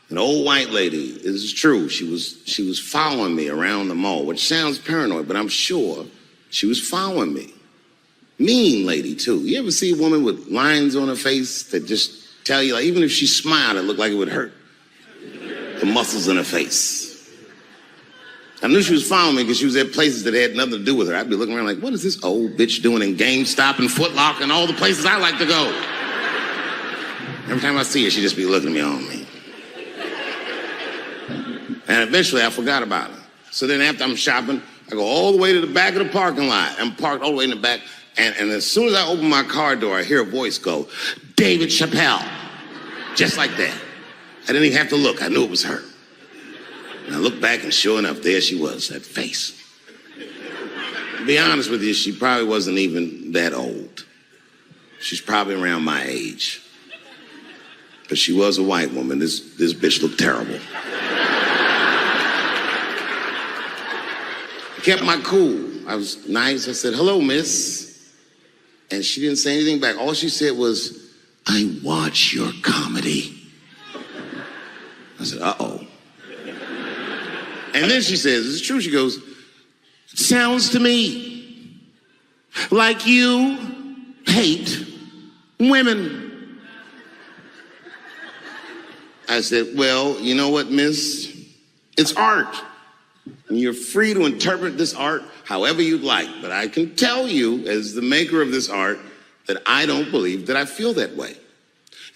An old white lady, this is true, she was following me around the mall, which sounds paranoid, but I'm sure she was following me. Mean lady, too. You ever see a woman with lines on her face that just tell you, like, even if she smiled, it looked like it would hurt? The muscles in her face. I knew she was following me because she was at places that had nothing to do with her. I'd be looking around like, what is this old bitch doing in GameStop and Foot Locker and all the places I like to go? Every time I see her, she'd just be looking at me on me. And eventually I forgot about her. So then after I'm shopping, I go all the way to the back of the parking lot. I'm parked all the way in the back. And as soon as I open my car door, I hear a voice go, David Chappelle. Just like that. I didn't even have to look. I knew it was her. And I looked back and sure enough, there she was, that face. To be honest with you, she probably wasn't even that old. She's probably around my age. But she was a white woman. This bitch looked terrible. I kept my cool. I was nice. I said, hello, miss. And she didn't say anything back. All she said was, I watch your comedy. I said, uh-oh. And then she says, this is true. She goes, it sounds to me like you hate women. I said, well, you know what, miss? It's art. And you're free to interpret this art however you'd like. But I can tell you, as the maker of this art, that I don't believe that I feel that way.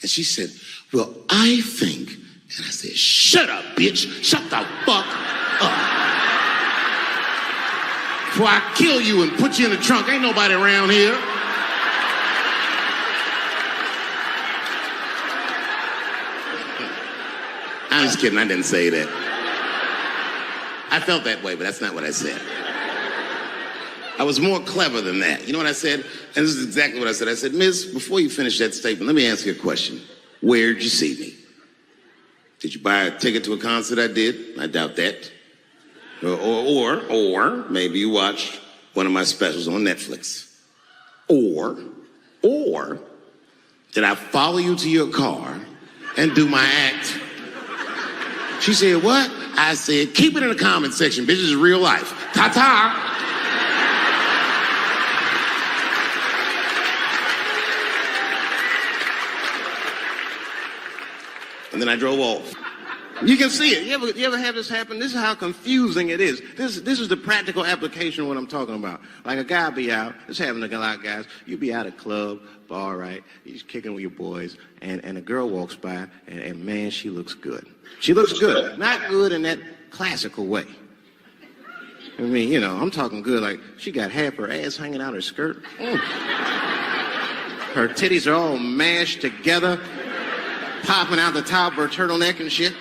And she said, well, I think. And I said, shut up, bitch. Shut the fuck up. Before I kill you and put you in the trunk. Ain't nobody around here. I'm just kidding. I didn't say that. I felt that way, but that's not what I said. I was more clever than that. You know what I said? And this is exactly what I said. I said, miss, before you finish that statement, let me ask you a question. Where'd you see me? Did you buy a ticket to a concert I did? I doubt that. Or maybe you watched one of my specials on Netflix. Or did I follow you to your car and do my act? She said, what? I said, keep it in the comment section, bitch. This is real life. Ta-ta. And then I drove off. You can see it. You ever have this happen? This is how confusing it is. This is the practical application of what I'm talking about. Like a guy be out, it's happening to a lot of guys. You be at a club, bar, right? You're kicking with your boys, and a girl walks by, and man, she looks good. She looks good. Not good in that classical way. I mean, you know, I'm talking good like she got half her ass hanging out her skirt. Her titties are all mashed together, popping out the top of her turtleneck and shit.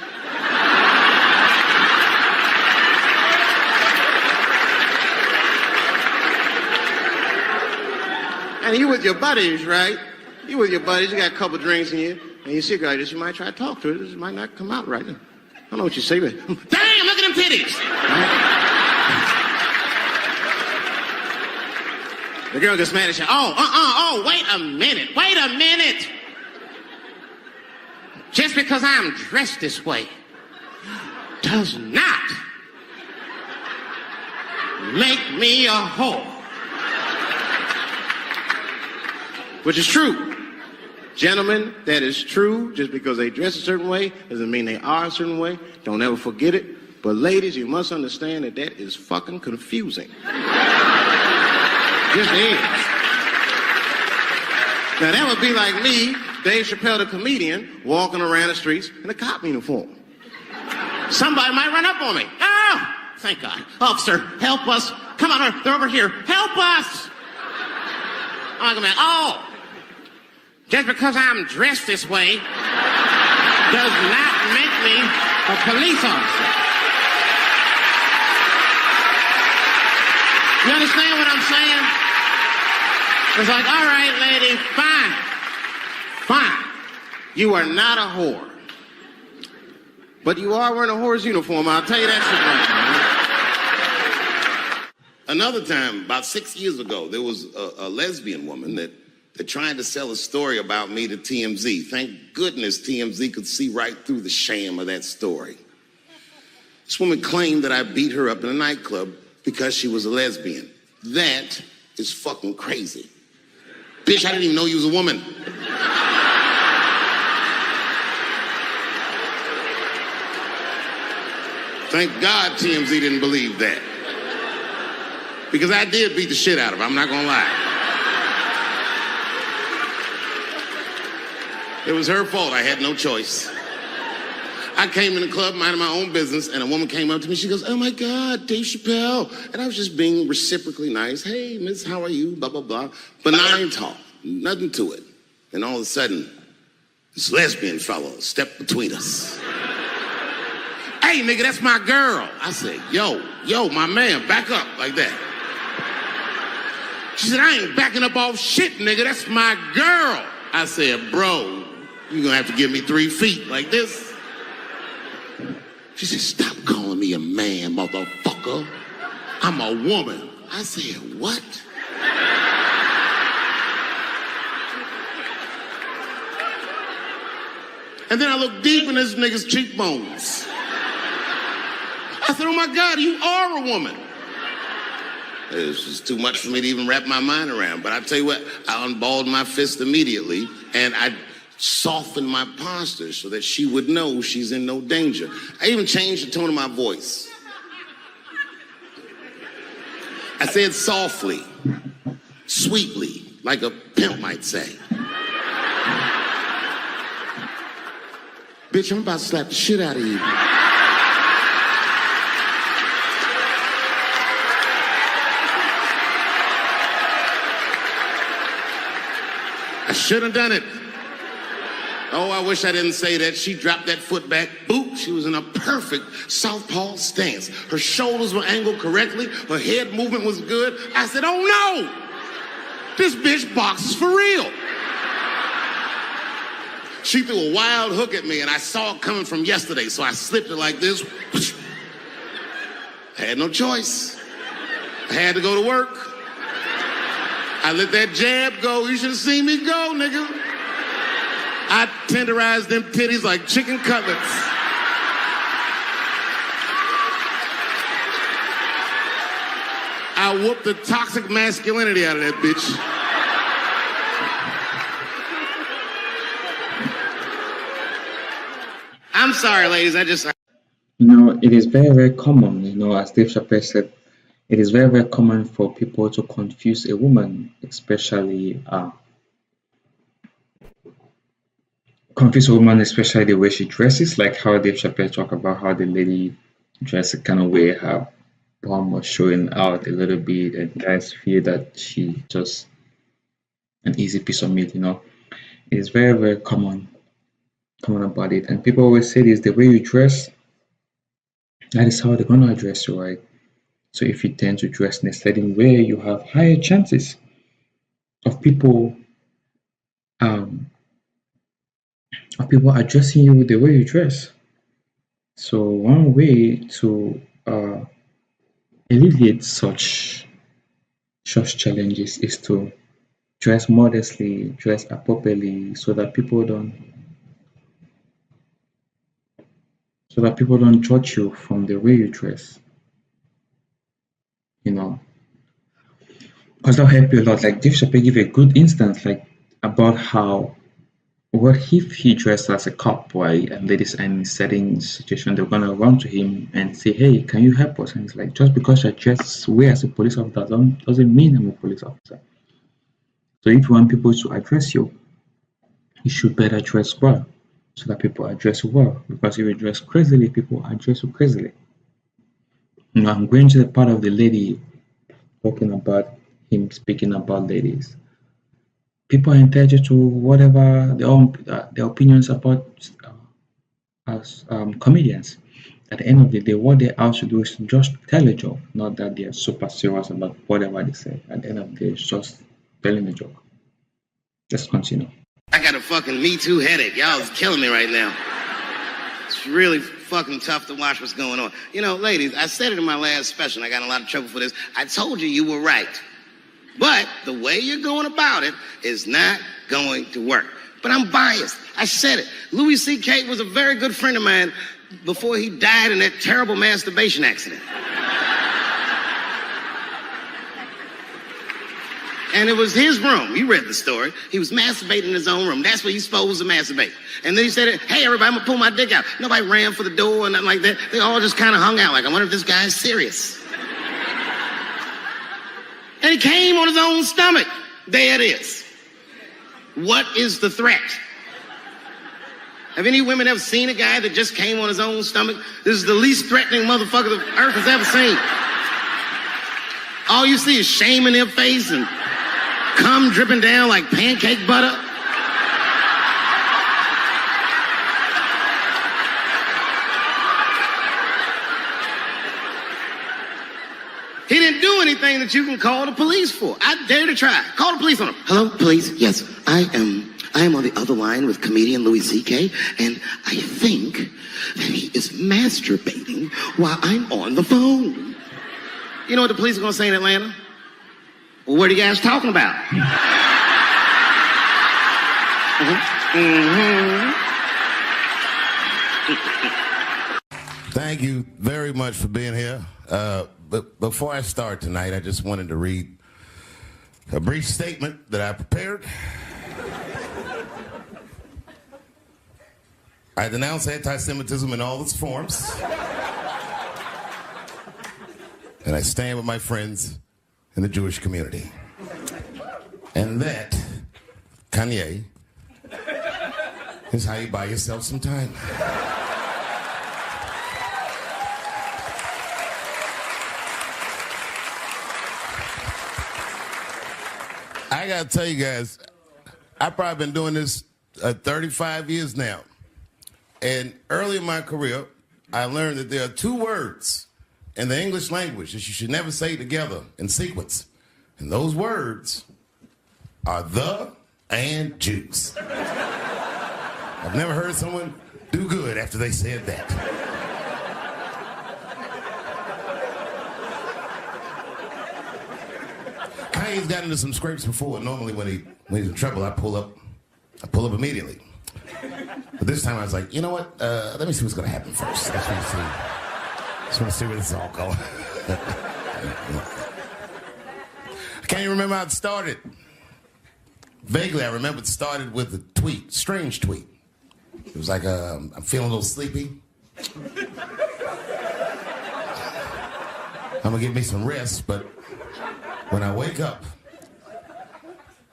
And you with your buddies, right? You with your buddies, you got a couple drinks in you, and you see a girl like this, you might try to talk to her. This might not come out right now. I don't know what you say, but damn, look at them titties! Right? The girl gets mad and says, wait a minute. Just because I'm dressed this way does not make me a whore. Which is true. Gentlemen, that is true. Just because they dress a certain way doesn't mean they are a certain way. Don't ever forget it. But ladies, you must understand that that is fucking confusing. Just is. Now that would be like me, Dave Chappelle, the comedian, walking around the streets in a cop uniform. Somebody might run up on me. Oh, thank God. Officer, help us. Come on, they're over here. Help us. I'm like, oh, just because I'm dressed this way does not make me a police officer. You understand what I'm saying? It's like, all right, lady, fine. You are not a whore. But you are wearing a whore's uniform, I'll tell you that shit right now. Another time, about 6 years ago, there was a lesbian woman that that tried to sell a story about me to TMZ. Thank goodness TMZ could see right through the sham of that story. This woman claimed that I beat her up in a nightclub because she was a lesbian. That is fucking crazy. Bitch, I didn't even know you was a woman. Thank God TMZ didn't believe that. Because I did beat the shit out of her, I'm not gonna lie. It was her fault, I had no choice. I came in the club minding my own business, and a woman came up to me, she goes, "Oh my God, Dave Chappelle." And I was just being reciprocally nice. "Hey, miss, how are you?" Blah, blah, blah. Benign talk, nothing to it. And all of a sudden, this lesbian fellow stepped between us. "Hey, nigga, that's my girl." I said, yo, my man, back up like that. She said, "I ain't backing up off shit, nigga, that's my girl." I said, "Bro, you're gonna have to give me 3 feet like this." She said, "Stop calling me a man, motherfucker. I'm a woman." I said, "What?" And then I looked deep in this nigga's cheekbones. I said, "Oh my God, you are a woman." It was just too much for me to even wrap my mind around. But I tell you what, I unballed my fist immediately, and I softened my posture so that she would know she's in no danger. I even changed the tone of my voice. I said softly, sweetly, like a pimp might say. "Bitch, I'm about to slap the shit out of you." I should have done it. Oh, I wish I didn't say that. She dropped that foot back. Boop. She was in a perfect southpaw stance. Her shoulders were angled correctly. Her head movement was good. I said, "Oh no! This bitch boxes for real." She threw a wild hook at me, and I saw it coming from yesterday, so I slipped it like this. I had no choice. I had to go to work. I let that jab go. You should have seen me go, nigga. I tenderized them titties like chicken cutlets. I whooped the toxic masculinity out of that bitch. I'm sorry, ladies, It is very, very common, as Dave Chappelle said, it is very, very common for people to confuse a woman, especially the way she dresses, like how Dave Chappelle talked about how the lady dresses kind of way her bum was showing out a little bit, and guys feel that she just an easy piece of meat. It is very, very common about it, and people always say this: the way you dress, that is how they're gonna address you, right? So if you tend to dress in a certain way, you have higher chances of people addressing you the way you dress. So one way to alleviate such challenges is to dress modestly, dress appropriately, so that people don't judge you from the way you dress. Because that'll help you a lot. Like Dave Chappelle give a good instance, like about how what if he dressed as a cop, right? And ladies in certain situation, they're gonna run to him and say, "Hey, can you help us?" And he's like, "Just because I dress way as a police officer doesn't mean I'm a police officer." So if you want people to address you, you should better dress well, so that people address you well. Because if you dress crazily, people address you crazily. I'm going to the part of the lady talking about him speaking about ladies. People are entitled to whatever their opinions about as comedians. At the end of the day, what they're out to do is to just tell a joke, not that they're super serious about whatever they say. At the end of the day, it's just telling a joke. Let's continue. I got a fucking Me Too headache. Y'all is killing me right now. It's really fucking tough to watch what's going on. Ladies, I said it in my last special, and I got in a lot of trouble for this. I told you were right. But the way you're going about it is not going to work. But I'm biased. I said it. Louis C.K. was a very good friend of mine before he died in that terrible masturbation accident. And it was his room. You read the story. He was masturbating in his own room. That's where you're supposed to masturbate. And then he said, hey, everybody, I'm going to pull my dick out. Nobody ran for the door and nothing like that. They all just kind of hung out like, I wonder if this guy's serious. And he came on his own stomach. There it is. What is the threat? Have any women ever seen a guy that just came on his own stomach? This is the least threatening motherfucker the earth has ever seen. All you see is shame in their face and cum dripping down like pancake butter. He didn't do anything that you can call the police for. I dare to try. Call the police on him. Hello, police? Yes, I am on the other line with comedian Louis C.K., and I think that he is masturbating while I'm on the phone. You know what the police are going to say in Atlanta? Well, what are you guys talking about? Thank you very much for being here. But before I start tonight, I just wanted to read a brief statement that I prepared. I denounce anti-Semitism in all its forms. And I stand with my friends in the Jewish community. And that, Kanye, is how you buy yourself some time. I gotta tell you guys, I've probably been doing this 35 years now. And early in my career, I learned that there are two words in the English language that you should never say together in sequence. And those words are the and Jews. I've never heard someone do good after they said that. Kanye's gotten into some scrapes before. Normally when he's in trouble, I pull up immediately. But this time I was like, you know what? Let me see what's gonna happen first. I just want to see where this is all going. I can't even remember how it started. Vaguely, I remember it started with a tweet, strange tweet. It was like, I'm feeling a little sleepy. I'm gonna give me some rest, but when I wake up,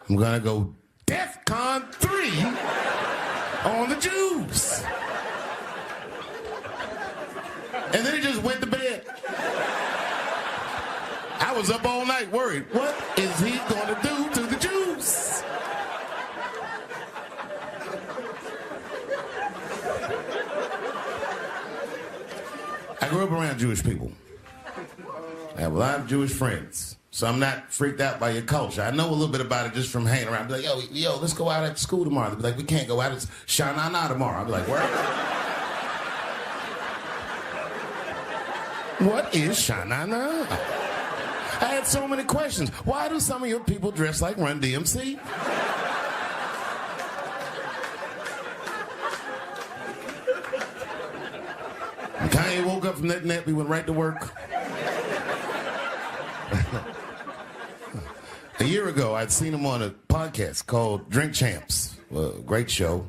I'm gonna go DEFCON 3 on the Jews. And then he just went to bed. I was up all night worried. What is he gonna do to the Jews? I grew up around Jewish people. I have a lot of Jewish friends, so I'm not freaked out by your culture. I know a little bit about it just from hanging around. I'd be like, yo, let's go out at school tomorrow. They'd be like, we can't go out. It's Shana Na tomorrow. I'd be like, where? What is Shana Na? I had so many questions. Why do some of your people dress like Run DMC? And Kanye woke up from that nap, he went right to work. A year ago, I'd seen him on a podcast called Drink Champs, a great show,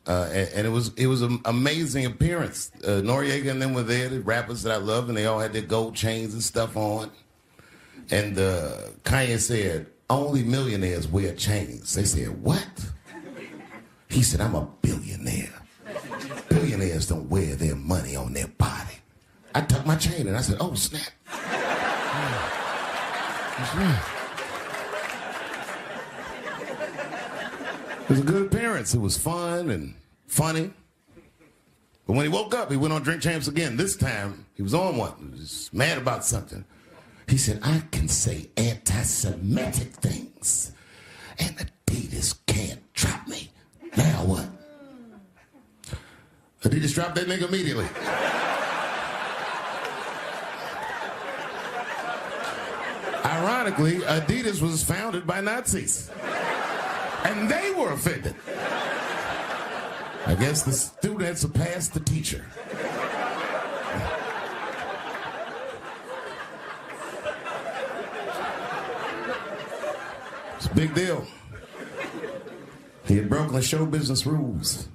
and it was an amazing appearance. Noriega and them were there, the rappers that I love, and they all had their gold chains and stuff on. And Kanye said, only millionaires wear chains. They said, what? He said, I'm a billionaire. Billionaires don't wear their money on their body. I tucked my chain and I said, oh, snap. That's right. It was a good appearance. It was fun and funny. But when he woke up, he went on Drink Champs again. This time, he was on one. He was mad about something. He said, I can say anti-Semitic things, and Adidas can't drop me. Now what? Adidas dropped that nigga immediately. I Ironically, Adidas was founded by Nazis. And they were offended. I guess the student had surpassed the teacher. It's a big deal. He had broken the show business rules.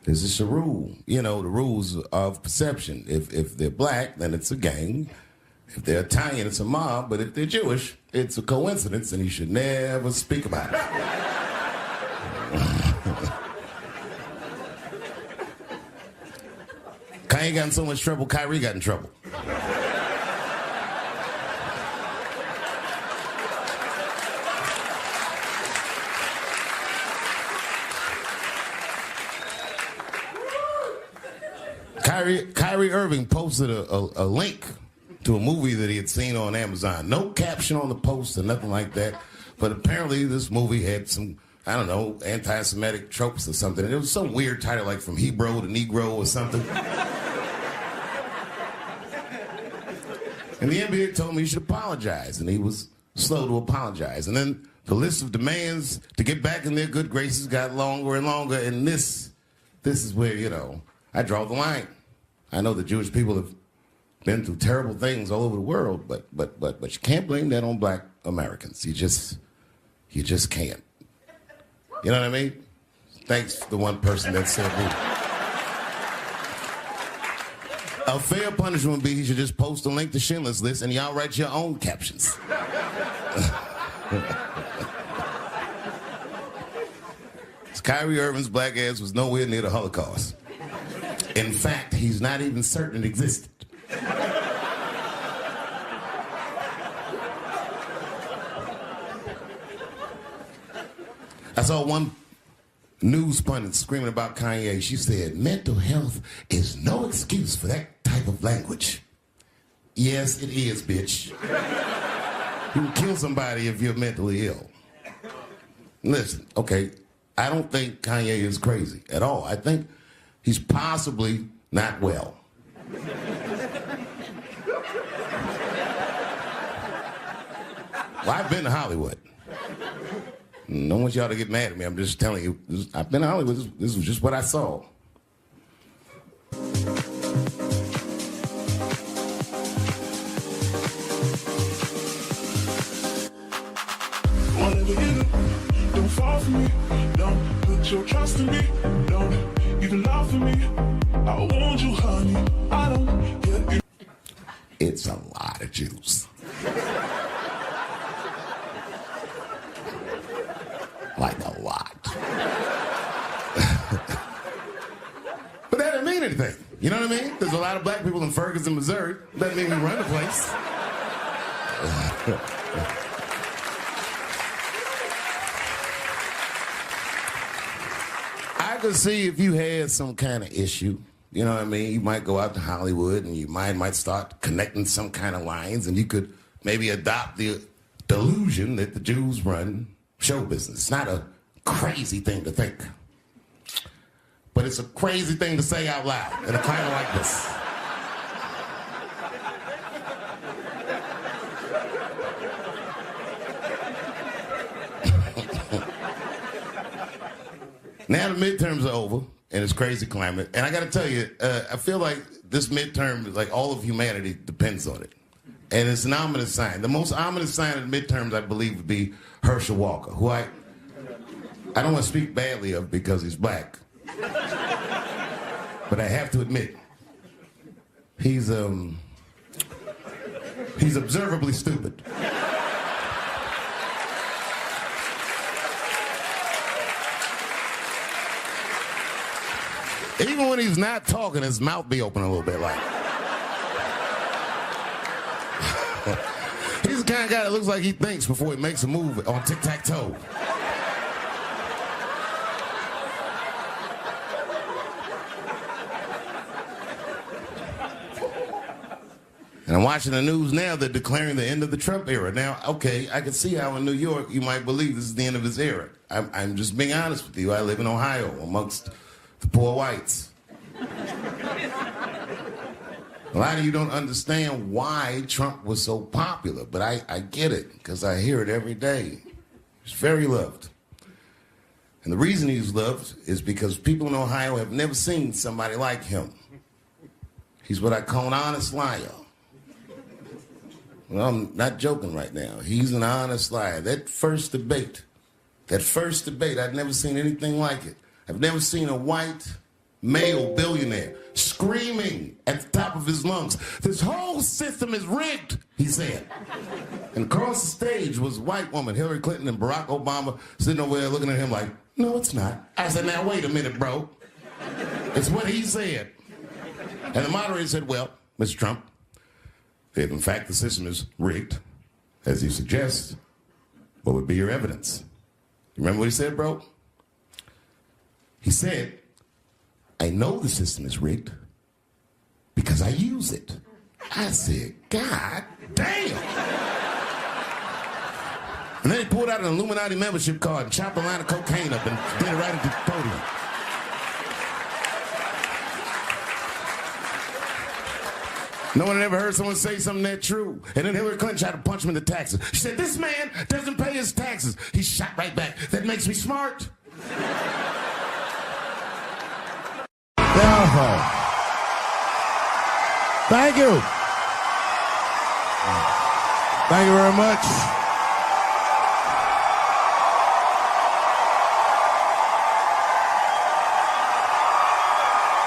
This is a rule. You know, the rules of perception. If they're black, then it's a gang. If they're Italian, it's a mob. But if they're Jewish, it's a coincidence, and you should never speak about it. Kanye got in so much trouble, Kyrie got in trouble. Kyrie Irving posted a link to a movie that he had seen on Amazon. No caption on the post or nothing like that. But apparently this movie had some, I don't know, anti-Semitic tropes or something. And it was some weird title like From Hebrew to Negro or something. And the NBA told me he should apologize. And he was slow to apologize. And then the list of demands to get back in their good graces got longer and longer. And this is where, you know, I draw the line. I know the Jewish people have been through terrible things all over the world, but you can't blame that on black Americans. You just can't. You know what I mean? Thanks to the one person that said me. A fair punishment would be he should just post a link to Schindler's List and y'all write your own captions. Kyrie Irving's black ass was nowhere near the Holocaust. In fact, he's not even certain it existed. I saw one news pundit screaming about Kanye. She said, mental health is no excuse for that type of language. Yes, it is, bitch. You can kill somebody if you're mentally ill. Listen, okay, I don't think Kanye is crazy at all. I think he's possibly not well. Well, I've been to Hollywood. I don't want y'all to get mad at me. I'm just telling you. I've been to Hollywood. This was just what I saw. Whatever you do, don't fall for me. Don't put your trust in me. Don't even lie for me. I want you, honey. I don't get you. It's a lot of Jews. Like a lot. But that didn't mean anything. You know what I mean? There's a lot of black people in Ferguson, Missouri. Doesn't mean we run the place. I could see if you had some kind of issue, you know what I mean? You might go out to Hollywood and your mind might start connecting some kind of lines and you could maybe adopt the delusion that the Jews run show business. It's not a crazy thing to think. But it's a crazy thing to say out loud in a climate like this. Now the midterms are over in this crazy climate. And I got to tell you, I feel like this midterm, like all of humanity depends on it. And it's an ominous sign. The most ominous sign of the midterms, I believe, would be Herschel Walker, who I don't want to speak badly of because he's black. But I have to admit, he's observably stupid. Even when he's not talking, his mouth be open a little bit like. He's the kind of guy that looks like he thinks before he makes a move on tic-tac-toe. And I'm watching the news now, they're declaring the end of the Trump era. Now, okay, I can see how in New York you might believe this is the end of his era. I'm just being honest with you. I live in Ohio amongst the poor whites. A lot of you don't understand why Trump was so popular, but I get it, because I hear it every day. He's very loved. And the reason he's loved is because people in Ohio have never seen somebody like him. He's what I call an honest liar. Well, I'm not joking right now. He's an honest liar. That first debate, I'd never seen anything like it. I've never seen a white male billionaire screaming at the top of his lungs, "This whole system is rigged," he said. And across the stage was a white woman, Hillary Clinton and Barack Obama, sitting over there looking at him like, "No, it's not." I said, "Now, wait a minute, bro. It's what he said." And the moderator said, "Well, Mr. Trump, if in fact the system is rigged, as you suggest, what would be your evidence?" You remember what he said, bro? He said, "I know the system is rigged because I use it." I said, "God damn." And then he pulled out an Illuminati membership card and chopped a line of cocaine up and did it right into the podium. No one had ever heard someone say something that true. And then Hillary Clinton tried to punch him in the taxes. She said, "This man doesn't pay his taxes." He shot right back. "That makes me smart." Thank you. Thank you very much.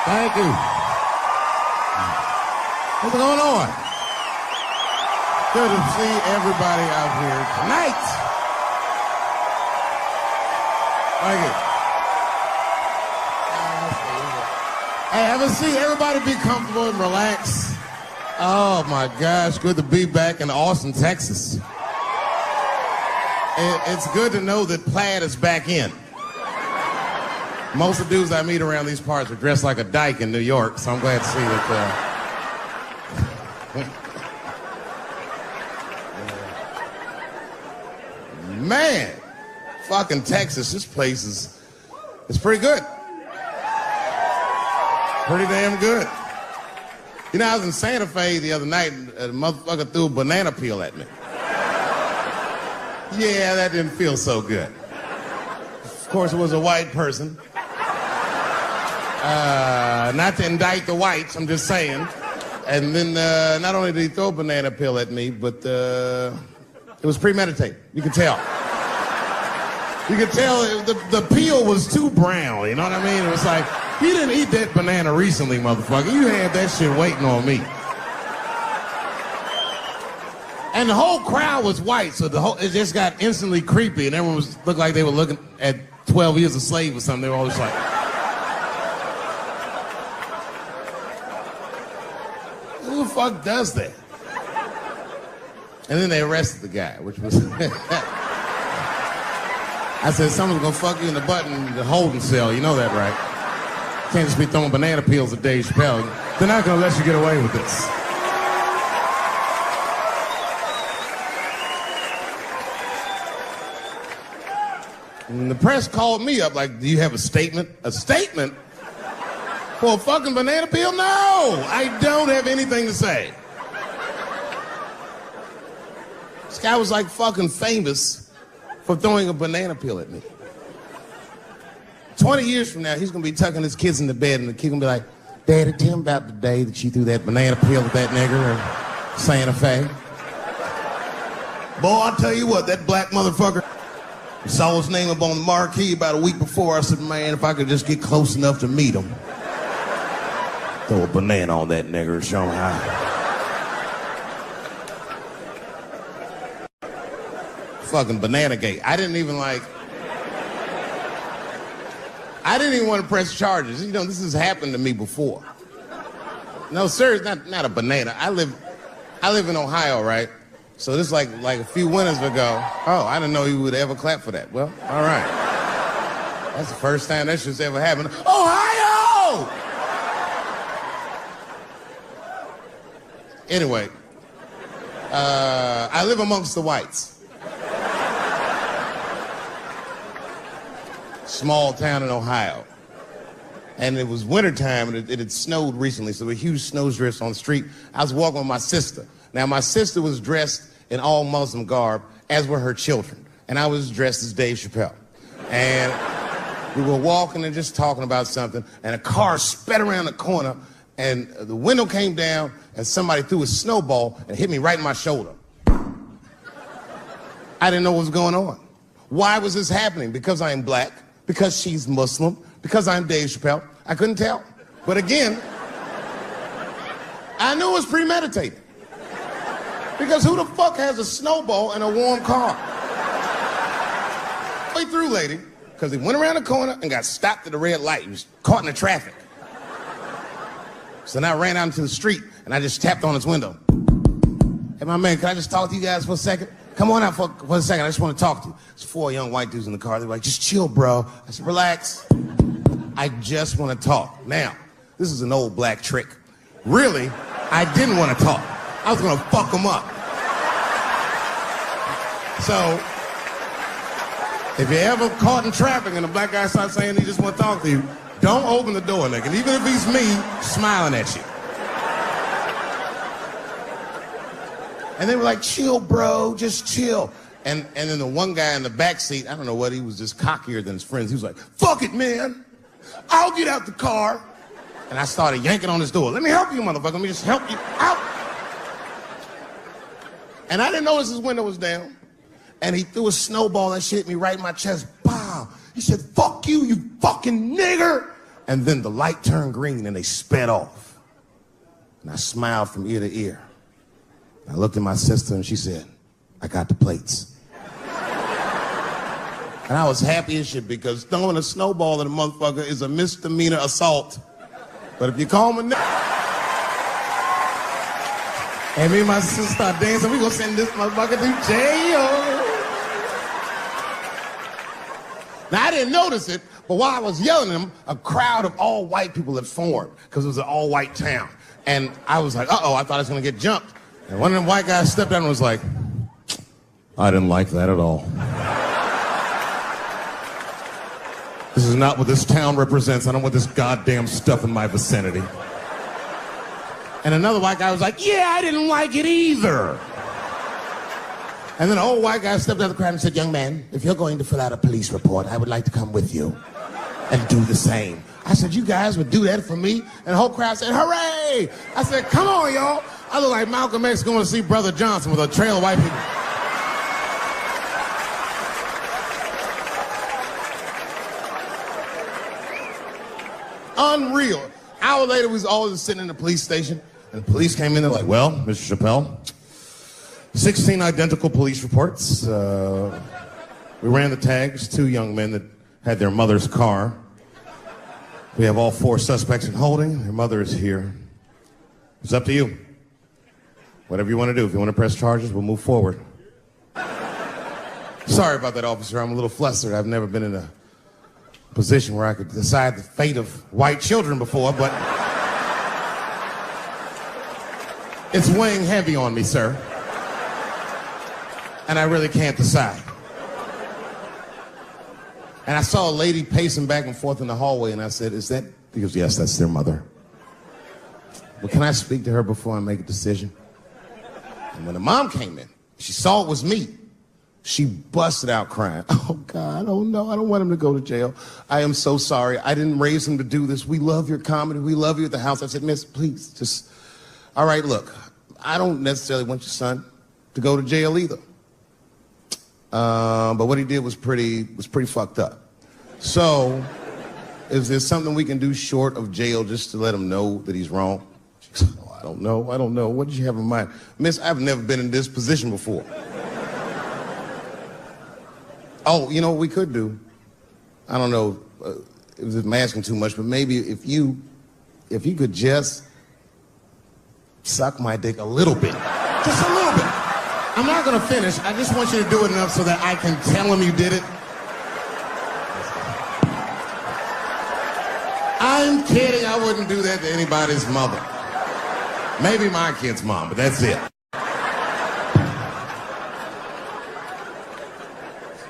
Thank you. What's going on? Good to see everybody out here tonight. Thank you. Hey, have a seat. Everybody be comfortable and relax. Oh my gosh, good to be back in Austin, Texas. It's good to know that plaid is back in. Most of the dudes I meet around these parts are dressed like a dyke in New York, so I'm glad to see that. Man, fucking Texas, this place is pretty good. Pretty damn good. You know, I was in Santa Fe the other night and a motherfucker threw a banana peel at me. Yeah, that didn't feel so good. Of course, it was a white person. Not to indict the whites, I'm just saying. And then not only did he throw a banana peel at me, but it was premeditated. You could tell. You could tell the peel was too brown, you know what I mean? It was like, you didn't eat that banana recently, motherfucker. You had that shit waiting on me. And the whole crowd was white, so it just got instantly creepy, and everyone looked like they were looking at 12 Years a Slave or something. They were all just like, who the fuck does that? And then they arrested the guy, which was... I said, someone's gonna fuck you in the butt in the holding cell. You know that, right? Can't just be throwing banana peels at Dave Chappelle. They're not gonna let you get away with this. And the press called me up like, "Do you have a statement?" A statement? For a fucking banana peel? No! I don't have anything to say. This guy was like fucking famous for throwing a banana peel at me. 20 years from now, he's gonna be tucking his kids in the bed and the kid gonna be like, "Daddy, tell him about the day that you threw that banana peel at that nigger in Santa Fe." Boy, I'll tell you what, that black motherfucker, I saw his name up on the marquee about a week before. I said, "Man, if I could just get close enough to meet him, throw a banana on that nigger and show him how." Fucking banana gate. I didn't even want to press charges. You know, this has happened to me before. No, sir, it's not a banana. I live in Ohio, right? So this like a few winters ago. Oh, I didn't know you would ever clap for that. Well, all right. That's the first time that shit's ever happened. Ohio! Anyway, I live amongst the whites. Small town in Ohio. And it was wintertime, and it had snowed recently, so there were huge snow drifts on the street. I was walking with my sister. Now, my sister was dressed in all Muslim garb, as were her children. And I was dressed as Dave Chappelle. And we were walking and just talking about something, and a car sped around the corner, and the window came down, and somebody threw a snowball and hit me right in my shoulder. I didn't know what was going on. Why was this happening? Because I am black, because she's Muslim, because I'm Dave Chappelle. I couldn't tell. But again, I knew it was premeditated. Because who the fuck has a snowball in a warm car? Way through, lady, because he went around the corner and got stopped at the red light. He was caught in the traffic. So then I ran out into the street and I just tapped on his window. Hey, my man, can I just talk to you guys for a second? Come on out for a second. I just want to talk to you. There's 4 young white dudes in the car. They were like, just chill, bro. I said, relax. I just want to talk. Now, this is an old black trick. Really, I didn't want to talk. I was going to fuck them up. So, if you're ever caught in traffic and a black guy starts saying he just want to talk to you, don't open the door, nigga. Even if he's me, smiling at you. And they were like, chill, bro, just chill. And then the one guy in the back seat, I don't know what, he was just cockier than his friends. He was like, fuck it, man. I'll get out the car. And I started yanking on his door. Let me help you, motherfucker. Let me just help you out. And I didn't notice his window was down. And he threw a snowball and shit hit me right in my chest. Pow. He said, fuck you, you fucking nigger. And then the light turned green and they sped off. And I smiled from ear to ear. I looked at my sister and she said, I got the plates. And I was happy as shit because throwing a snowball at a motherfucker is a misdemeanor assault. But if you call me and me and my sister start dancing, we gonna send this motherfucker to jail. Now, I didn't notice it, but while I was yelling at him, a crowd of all white people had formed because it was an all-white town. And I was like, uh-oh, I thought I was gonna get jumped. And one of them white guys stepped down and was like, I didn't like that at all. This is not what this town represents. I don't want this goddamn stuff in my vicinity. And another white guy was like, yeah, I didn't like it either. And then an old white guy stepped out of the crowd and said, young man, if you're going to fill out a police report, I would like to come with you and do the same. I said, you guys would do that for me? And the whole crowd said, hooray! I said, come on, y'all. I look like Malcolm X going to see Brother Johnson with a trail of white people. Unreal. Hour later, we was all just sitting in the police station, and the police came in. They're like, well, Mr. Chappelle, 16 identical police reports. We ran the tags, 2 young men that had their mother's car. We have all 4 suspects in holding. Their mother is here. It's up to you. Whatever you want to do. If you want to press charges, we'll move forward. Sorry about that, officer. I'm a little flustered. I've never been in a position where I could decide the fate of white children before, but it's weighing heavy on me, sir. And I really can't decide. And I saw a lady pacing back and forth in the hallway, and I said, is that? He goes, yes, that's their mother. Well, can I speak to her before I make a decision? And when the mom came in, she saw it was me. She busted out crying. Oh, God, oh, no, I don't want him to go to jail. I am so sorry. I didn't raise him to do this. We love your comedy. We love you at the house. I said, miss, please, just, all right, look, I don't necessarily want your son to go to jail either. But what he did was pretty fucked up. So, is there something we can do short of jail just to let him know that he's wrong? She said, oh, I don't know. What did you have in mind? Miss, I've never been in this position before. Oh, you know what we could do? I don't know if I'm asking too much, but maybe if you could just suck my dick a little bit. Just a little bit. I'm not gonna finish. I just want you to do it enough so that I can tell him you did it. I'm kidding. I wouldn't do that to anybody's mother. Maybe my kid's mom, but that's it.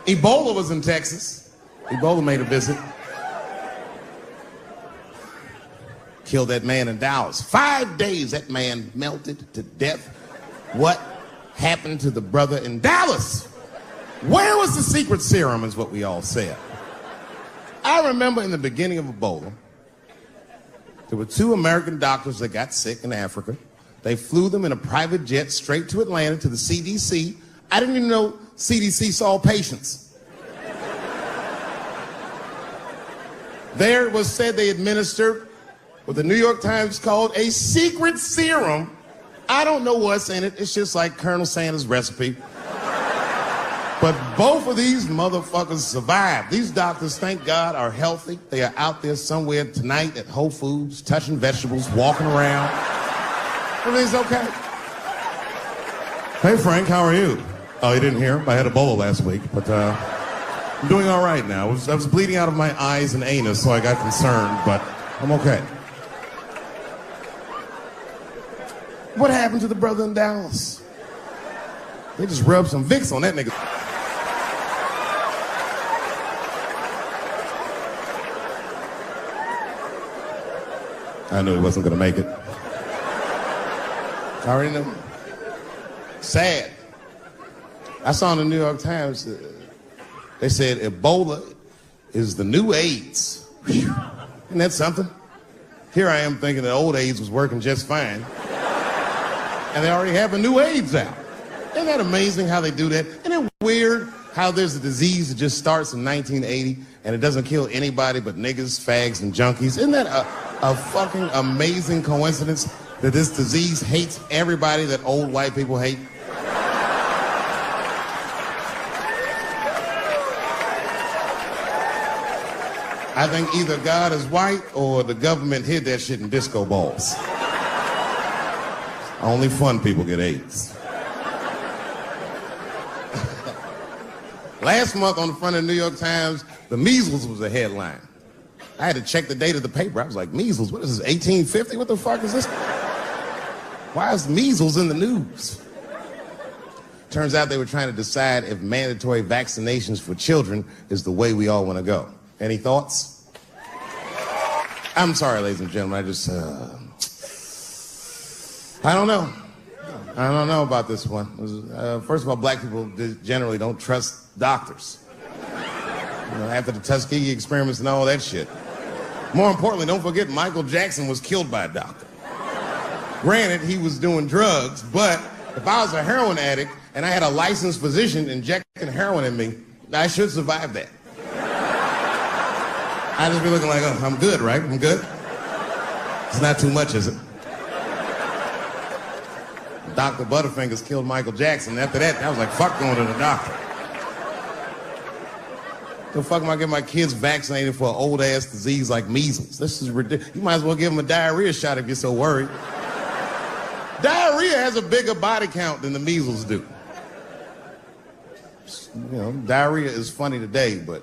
Ebola was in Texas. Ebola made a visit. killed that man in Dallas. 5 days, that man melted to death. What happened to the brother in Dallas? Where was the secret serum is what we all said. I remember in the beginning of Ebola, there were 2 American doctors that got sick in Africa. They flew them in a private jet straight to Atlanta to the CDC. I didn't even know CDC saw patients. There it was said they administered what the New York Times called a secret serum. I don't know what's in it. It's just like Colonel Sanders' recipe. But both of these motherfuckers survived. These doctors, thank God, are healthy. They are out there somewhere tonight at Whole Foods, touching vegetables, walking around. Everything's okay. Hey, Frank, how are you? Oh, you didn't hear? I had Ebola last week, but I'm doing all right now. I was bleeding out of my eyes and anus, so I got concerned, but I'm okay. What happened to the brother in Dallas? They just rubbed some Vicks on that nigga. I knew he wasn't going to make it. I already knew. Sad. I saw in the New York Times, they said Ebola is the new AIDS. Whew. Isn't that something? Here I am thinking that old AIDS was working just fine. And they already have a new AIDS out. Isn't that amazing how they do that? Isn't it weird how there's a disease that just starts in 1980 and it doesn't kill anybody but niggas, fags, and junkies? Isn't that a fucking amazing coincidence that this disease hates everybody that old white people hate? I think either God is white or the government hid that shit in disco balls. Only fun people get AIDS. Last month on the front of the New York Times, the measles was a headline. I had to check the date of the paper. I was like, measles, what is this, 1850? What the fuck is this? Why is measles in the news? Turns out they were trying to decide if mandatory vaccinations for children is the way we all want to go. Any thoughts? I'm sorry, ladies and gentlemen, I don't know. I don't know about this one. First of all, black people generally don't trust doctors. You know, after the Tuskegee experiments and all that shit. More importantly, don't forget Michael Jackson was killed by a doctor. Granted, he was doing drugs, but if I was a heroin addict and I had a licensed physician injecting heroin in me, I should survive that. I'd just be looking like, oh, I'm good, right? I'm good? It's not too much, is it? Dr. Butterfingers killed Michael Jackson. After that, I was like, fuck going to the doctor. The fuck am I getting my kids vaccinated for an old-ass disease like measles? This is ridiculous. You might as well give them a diarrhea shot if you're so worried. Diarrhea has a bigger body count than the measles do. You know, diarrhea is funny today, but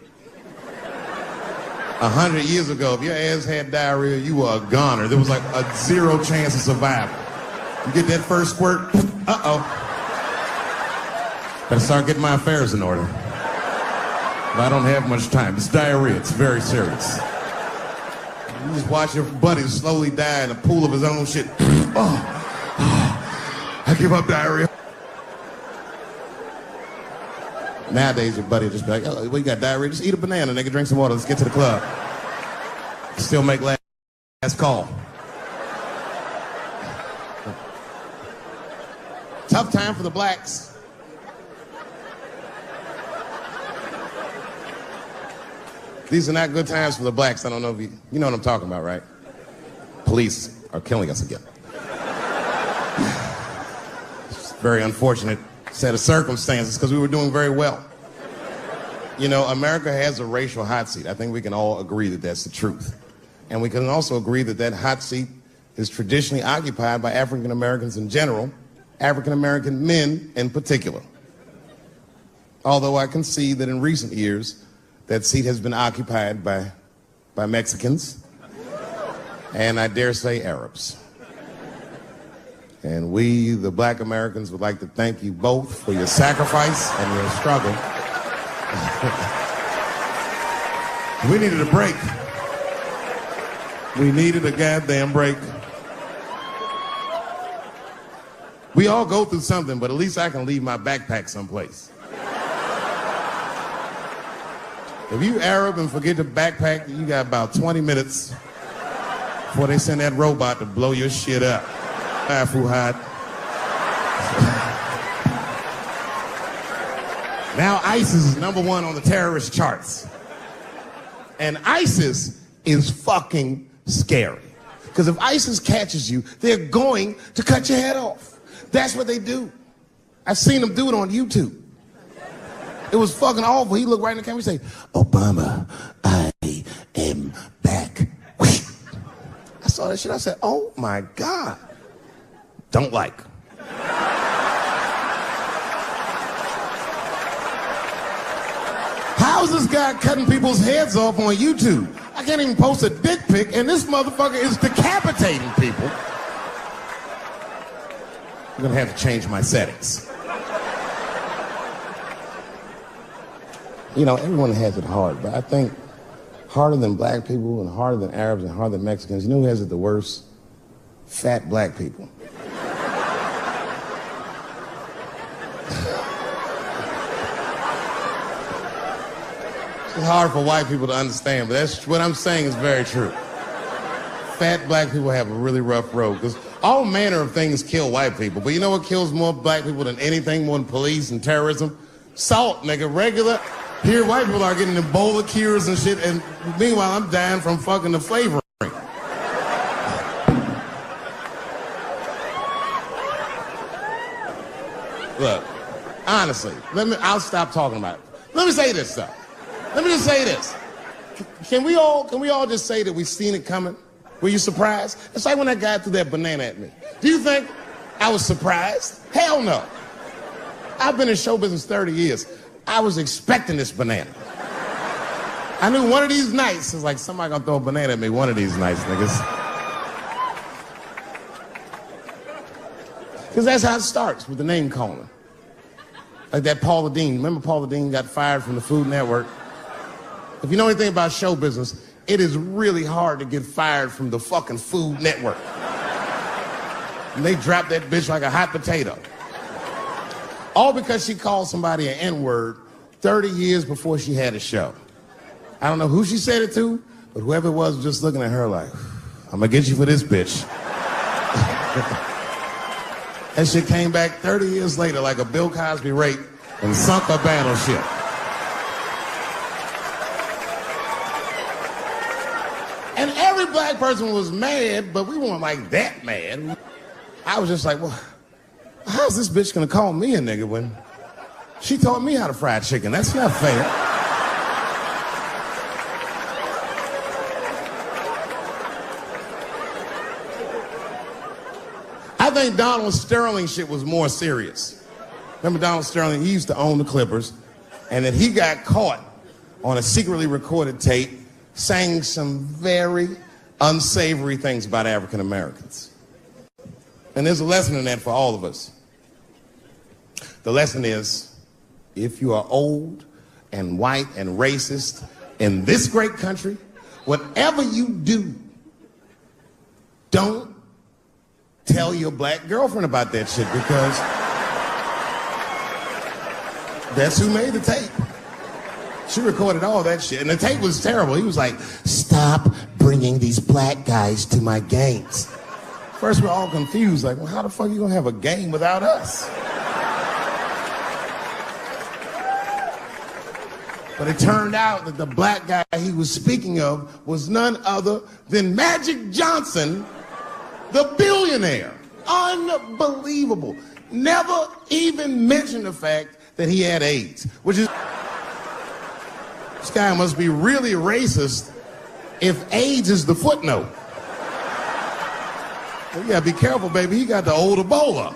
100 years ago, if your ass had diarrhea, you were a goner. There was like a 0 chance of survival. You get that first squirt, uh-oh. Better start getting my affairs in order. But I don't have much time. It's diarrhea. It's very serious. You just watch your buddy slowly die in a pool of his own shit. I give up diarrhea. Nowadays, your buddy will just be like, oh, well, you got diarrhea? Just eat a banana, nigga, drink some water. Let's get to the club. Still make last call. Tough time for the blacks. These are not good times for the blacks. I don't know if you know what I'm talking about, right? Police are killing us again. It's a very unfortunate set of circumstances because we were doing very well. You know, America has a racial hot seat. I think we can all agree that that's the truth. And we can also agree that that hot seat is traditionally occupied by African Americans in general, African American men in particular. Although I can see that in recent years, that seat has been occupied by Mexicans, and I dare say Arabs. And we, the black Americans, would like to thank you both for your sacrifice and your struggle. We needed a break. We needed a goddamn break. We all go through something, but at least I can leave my backpack someplace. If you Arab and forget the backpack, you got about 20 minutes before they send that robot to blow your shit up. Fuhad. Now ISIS is #1 on the terrorist charts. And ISIS is fucking scary. Because if ISIS catches you, they're going to cut your head off. That's what they do. I've seen them do it on YouTube. It was fucking awful. He looked right in the camera and say, "Obama, I am back." I saw that shit. I said, "Oh my God." Don't like. How is this guy cutting people's heads off on YouTube? I can't even post a dick pic, and this motherfucker is decapitating people. I'm gonna have to change my settings. You know, everyone has it hard, but I think harder than black people and harder than Arabs and harder than Mexicans, you know who has it the worst? Fat black people. It's hard for white people to understand, but that's what I'm saying is very true. Fat black people have a really rough road, because all manner of things kill white people, but you know what kills more black people than anything, more than police and terrorism? Salt, nigga, regular. Here, white people are getting Ebola cures and shit, and meanwhile, I'm dying from fucking the flavoring. Look, honestly, I'll stop talking about it. Let me say this, though. Let me just say this. Can we all just say that we've seen it coming? Were you surprised? It's like when that guy threw that banana at me. Do you think I was surprised? Hell no. I've been in show business 30 years. I was expecting this banana. I knew one of these nights, it's like somebody gonna throw a banana at me one of these nights, niggas. Because that's how it starts, with the name calling. Like that Paula Deen. Remember Paula Deen got fired from the Food Network? If you know anything about show business, it is really hard to get fired from the fucking Food Network. And they dropped that bitch like a hot potato. All because she called somebody an N-word 30 years before she had a show. I don't know who she said it to, but whoever it was just looking at her like, "I'm gonna get you for this bitch." That shit came back 30 years later like a Bill Cosby rape and sunk a battleship. And every black person was mad, but we weren't like that mad. I was just like, well, how's this bitch gonna call me a nigga when she taught me how to fry chicken? That's not fair. I think Donald Sterling shit was more serious. Remember Donald Sterling? He used to own the Clippers, and then he got caught on a secretly recorded tape saying some very unsavory things about African Americans. And there's a lesson in that for all of us. The lesson is, if you are old and white and racist in this great country, whatever you do, don't tell your black girlfriend about that shit, because that's who made the tape. She recorded all that shit, and the tape was terrible. He was like, "Stop bringing these black guys to my games." First, we're all confused, like, well, how the fuck are you gonna have a game without us? But it turned out that the black guy he was speaking of was none other than Magic Johnson, the billionaire. Unbelievable. Never even mentioned the fact that he had AIDS, which is... This guy must be really racist if AIDS is the footnote. Well, you gotta be careful, baby. He got the old Ebola.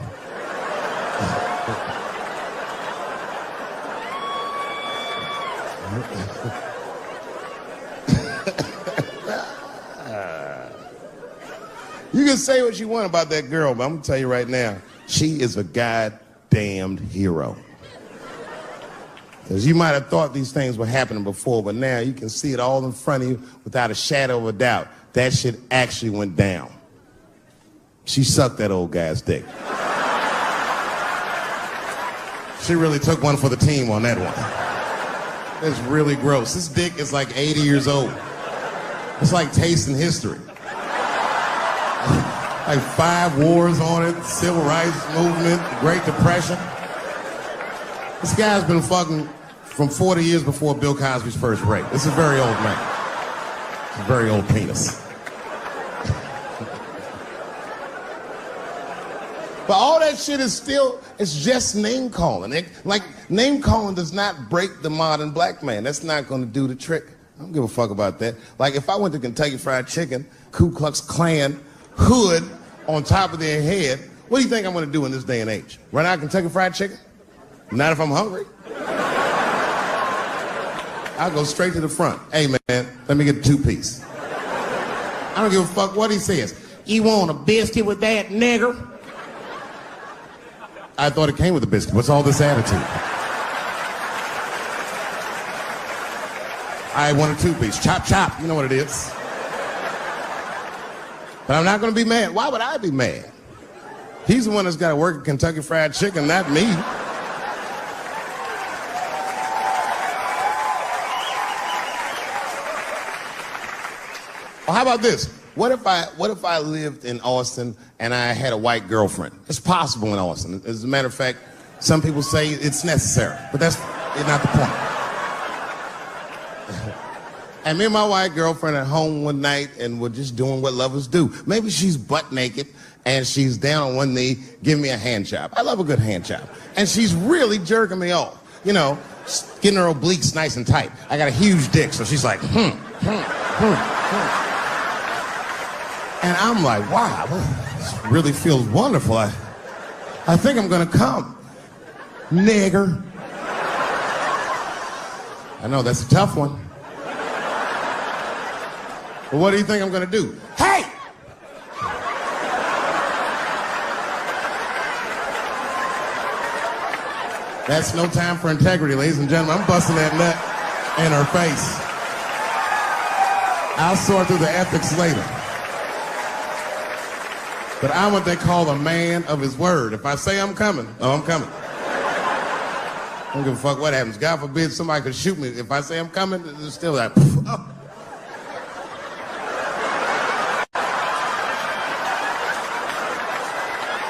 You can say what you want about that girl, but I'm gonna tell you right now, she is a goddamned hero. Because you might have thought these things were happening before, but now you can see it all in front of you without a shadow of a doubt. that shit actually went down. She sucked that old guy's dick. She really took one for the team on that one. It's really gross. This dick is like 80 years old. It's like tasting history. Like 5 wars on it, civil rights movement, Great Depression. This guy's been fucking from 40 years before Bill Cosby's first rape. This is a very old man. It's a very old penis. But all that shit is still, it's just name calling. Like, name calling does not break the modern black man. That's not gonna do the trick. I don't give a fuck about that. Like, if I went to Kentucky Fried Chicken, Ku Klux Klan, hood on top of their head, what do you think I'm gonna do in this day and age? Run out Kentucky Fried Chicken? Not if I'm hungry. I'll go straight to the front. Hey man, let me get a 2-piece. I don't give a fuck what he says. You want a biscuit with that, nigger? I thought it came with a biscuit. What's all this attitude? I want a 2-piece. Chop, chop. You know what it is. But I'm not going to be mad. Why would I be mad? He's the one that's got to work at Kentucky Fried Chicken, not me. Well, how about this? What if I lived in Austin and I had a white girlfriend? It's possible in Austin. As a matter of fact, some people say it's necessary, but that's not the point. And me and my white girlfriend at home one night and we're just doing what lovers do. Maybe she's butt naked and she's down on one knee giving me a hand job. I love a good hand job. And she's really jerking me off. You know, getting her obliques nice and tight. I got a huge dick, so she's like, And I'm like, wow, this really feels wonderful. I think I'm gonna come. Nigger. I know, that's a tough one. But what do you think I'm gonna do? Hey! That's no time for integrity, ladies and gentlemen. I'm busting that nut in her face. I'll sort through the ethics later. But I'm what they call a man of his word. If I say I'm coming, oh, I'm coming. I don't give a fuck what happens. God forbid somebody could shoot me. If I say I'm coming, it's still like, oh.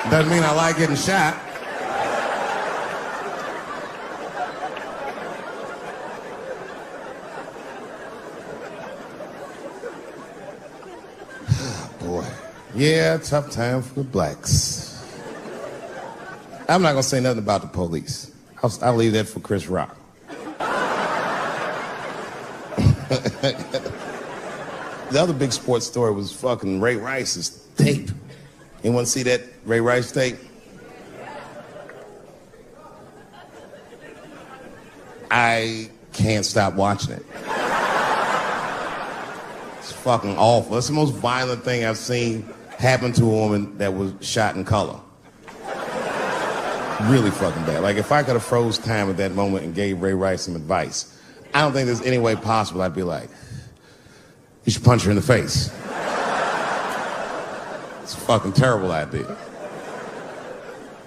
Doesn't mean I like getting shot. Boy. Yeah, tough time for the blacks. I'm not gonna say nothing about the police. I'll leave that for Chris Rock. The other big sports story was fucking Ray Rice's tape. Anyone see that Ray Rice tape? I can't stop watching it. It's fucking awful. It's the most violent thing I've seen happen to a woman that was shot in color. Really fucking bad. Like, if I could have froze time at that moment and gave Ray Rice some advice, I don't think there's any way possible I'd be like, you should punch her in the face. It's a fucking terrible idea.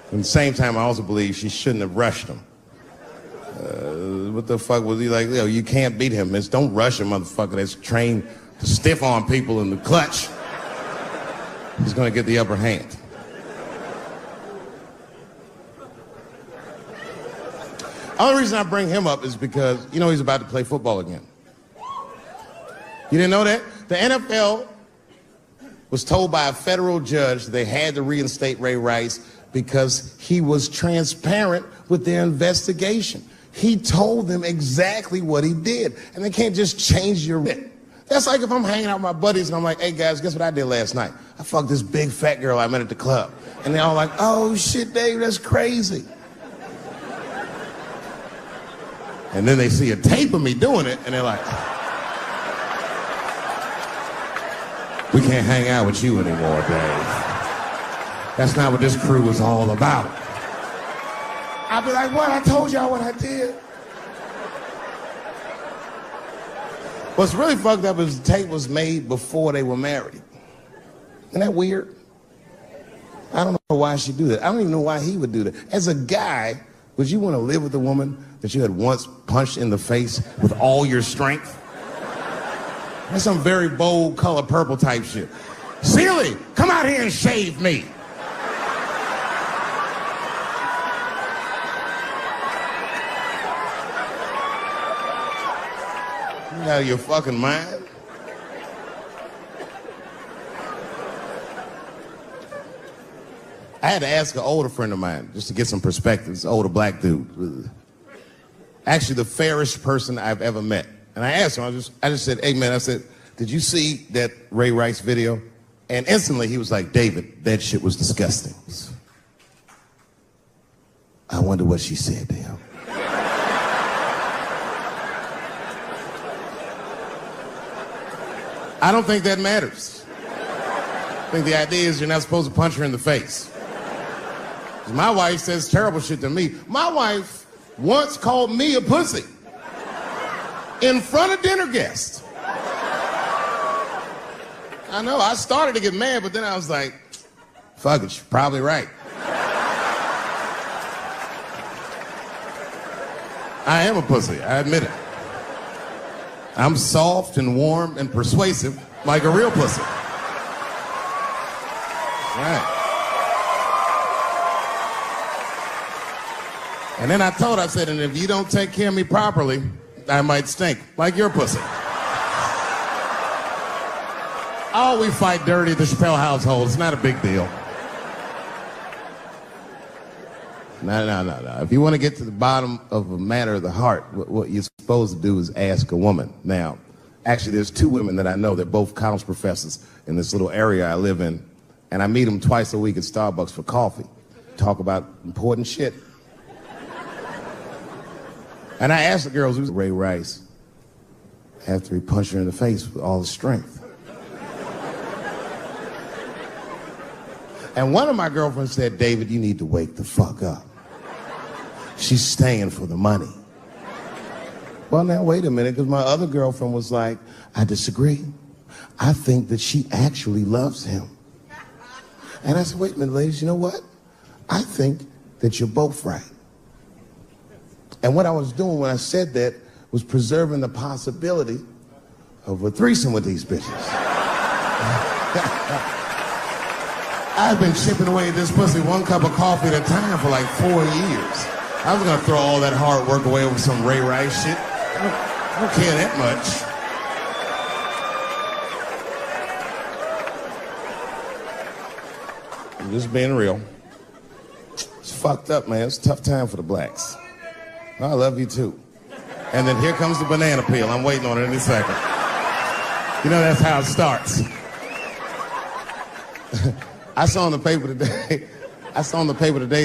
At the same time, I also believe she shouldn't have rushed him. What the fuck was he like? Yo, you can't beat him. It's don't rush a motherfucker that's trained to stiff arm people in the clutch. He's gonna get the upper hand. The only reason I bring him up is because, you know, he's about to play football again. You didn't know that? The NFL was told by a federal judge they had to reinstate Ray Rice because he was transparent with their investigation. He told them exactly what he did, and they can't just change your bit. That's like if I'm hanging out with my buddies and I'm like, hey guys, guess what I did last night? I fucked this big fat girl I met at the club. And they're all like, oh shit, Dave, that's crazy. And then they see a tape of me doing it, and they're like, we can't hang out with you anymore, Dave. That's not what this crew is all about. I'll be like, what? I told y'all what I did. What's really fucked up is the tape was made before they were married. Isn't that weird? I don't know why she'd do that. I don't even know why he would do that. As a guy, would you want to live with a woman that you had once punched in the face with all your strength? That's some very bold color purple type shit. Sealy, come out here and shave me. You out of your fucking mind? I had to ask an older friend of mine just to get some perspective. This older black dude. Actually, the fairest person I've ever met. And I asked him, I just said, hey man, I said, did you see that Ray Rice video? And instantly he was like, David, that shit was disgusting. I wonder what she said to him. I don't think that matters. I think the idea is you're not supposed to punch her in the face. My wife says terrible shit to me. My wife once called me a pussy in front of dinner guests. I know, I started to get mad, but then I was like, fuck it, she's probably right. I am a pussy, I admit it. I'm soft and warm and persuasive like a real pussy. Right. And then I told her, I said, and if you don't take care of me properly, I might stink like your pussy. Oh, we fight dirty at the Chappelle household. It's not a big deal. No. If you want to get to the bottom of a matter of the heart, what you're supposed to do is ask a woman. Now, actually, there's two women that I know. They're both college professors in this little area I live in. And I meet them twice a week at Starbucks for coffee. Talk about important shit. And I asked the girls, who's Ray Rice? After he punched her in the face with all his strength. And one of my girlfriends said, David, you need to wake the fuck up. She's staying for the money. Well, now, wait a minute, because my other girlfriend was like, I disagree. I think that she actually loves him. And I said, wait a minute, ladies, you know what? I think that you're both right. And what I was doing when I said that was preserving the possibility of a threesome with these bitches. I've been chipping away at this pussy one cup of coffee at a time for like 4 years. I was gonna throw all that hard work away over some Ray Rice shit. I don't care that much. I'm just being real. It's fucked up, man. It's a tough time for the blacks. I love you too. And then here comes the banana peel. I'm waiting on it any second. You know that's how it starts. I saw in the paper today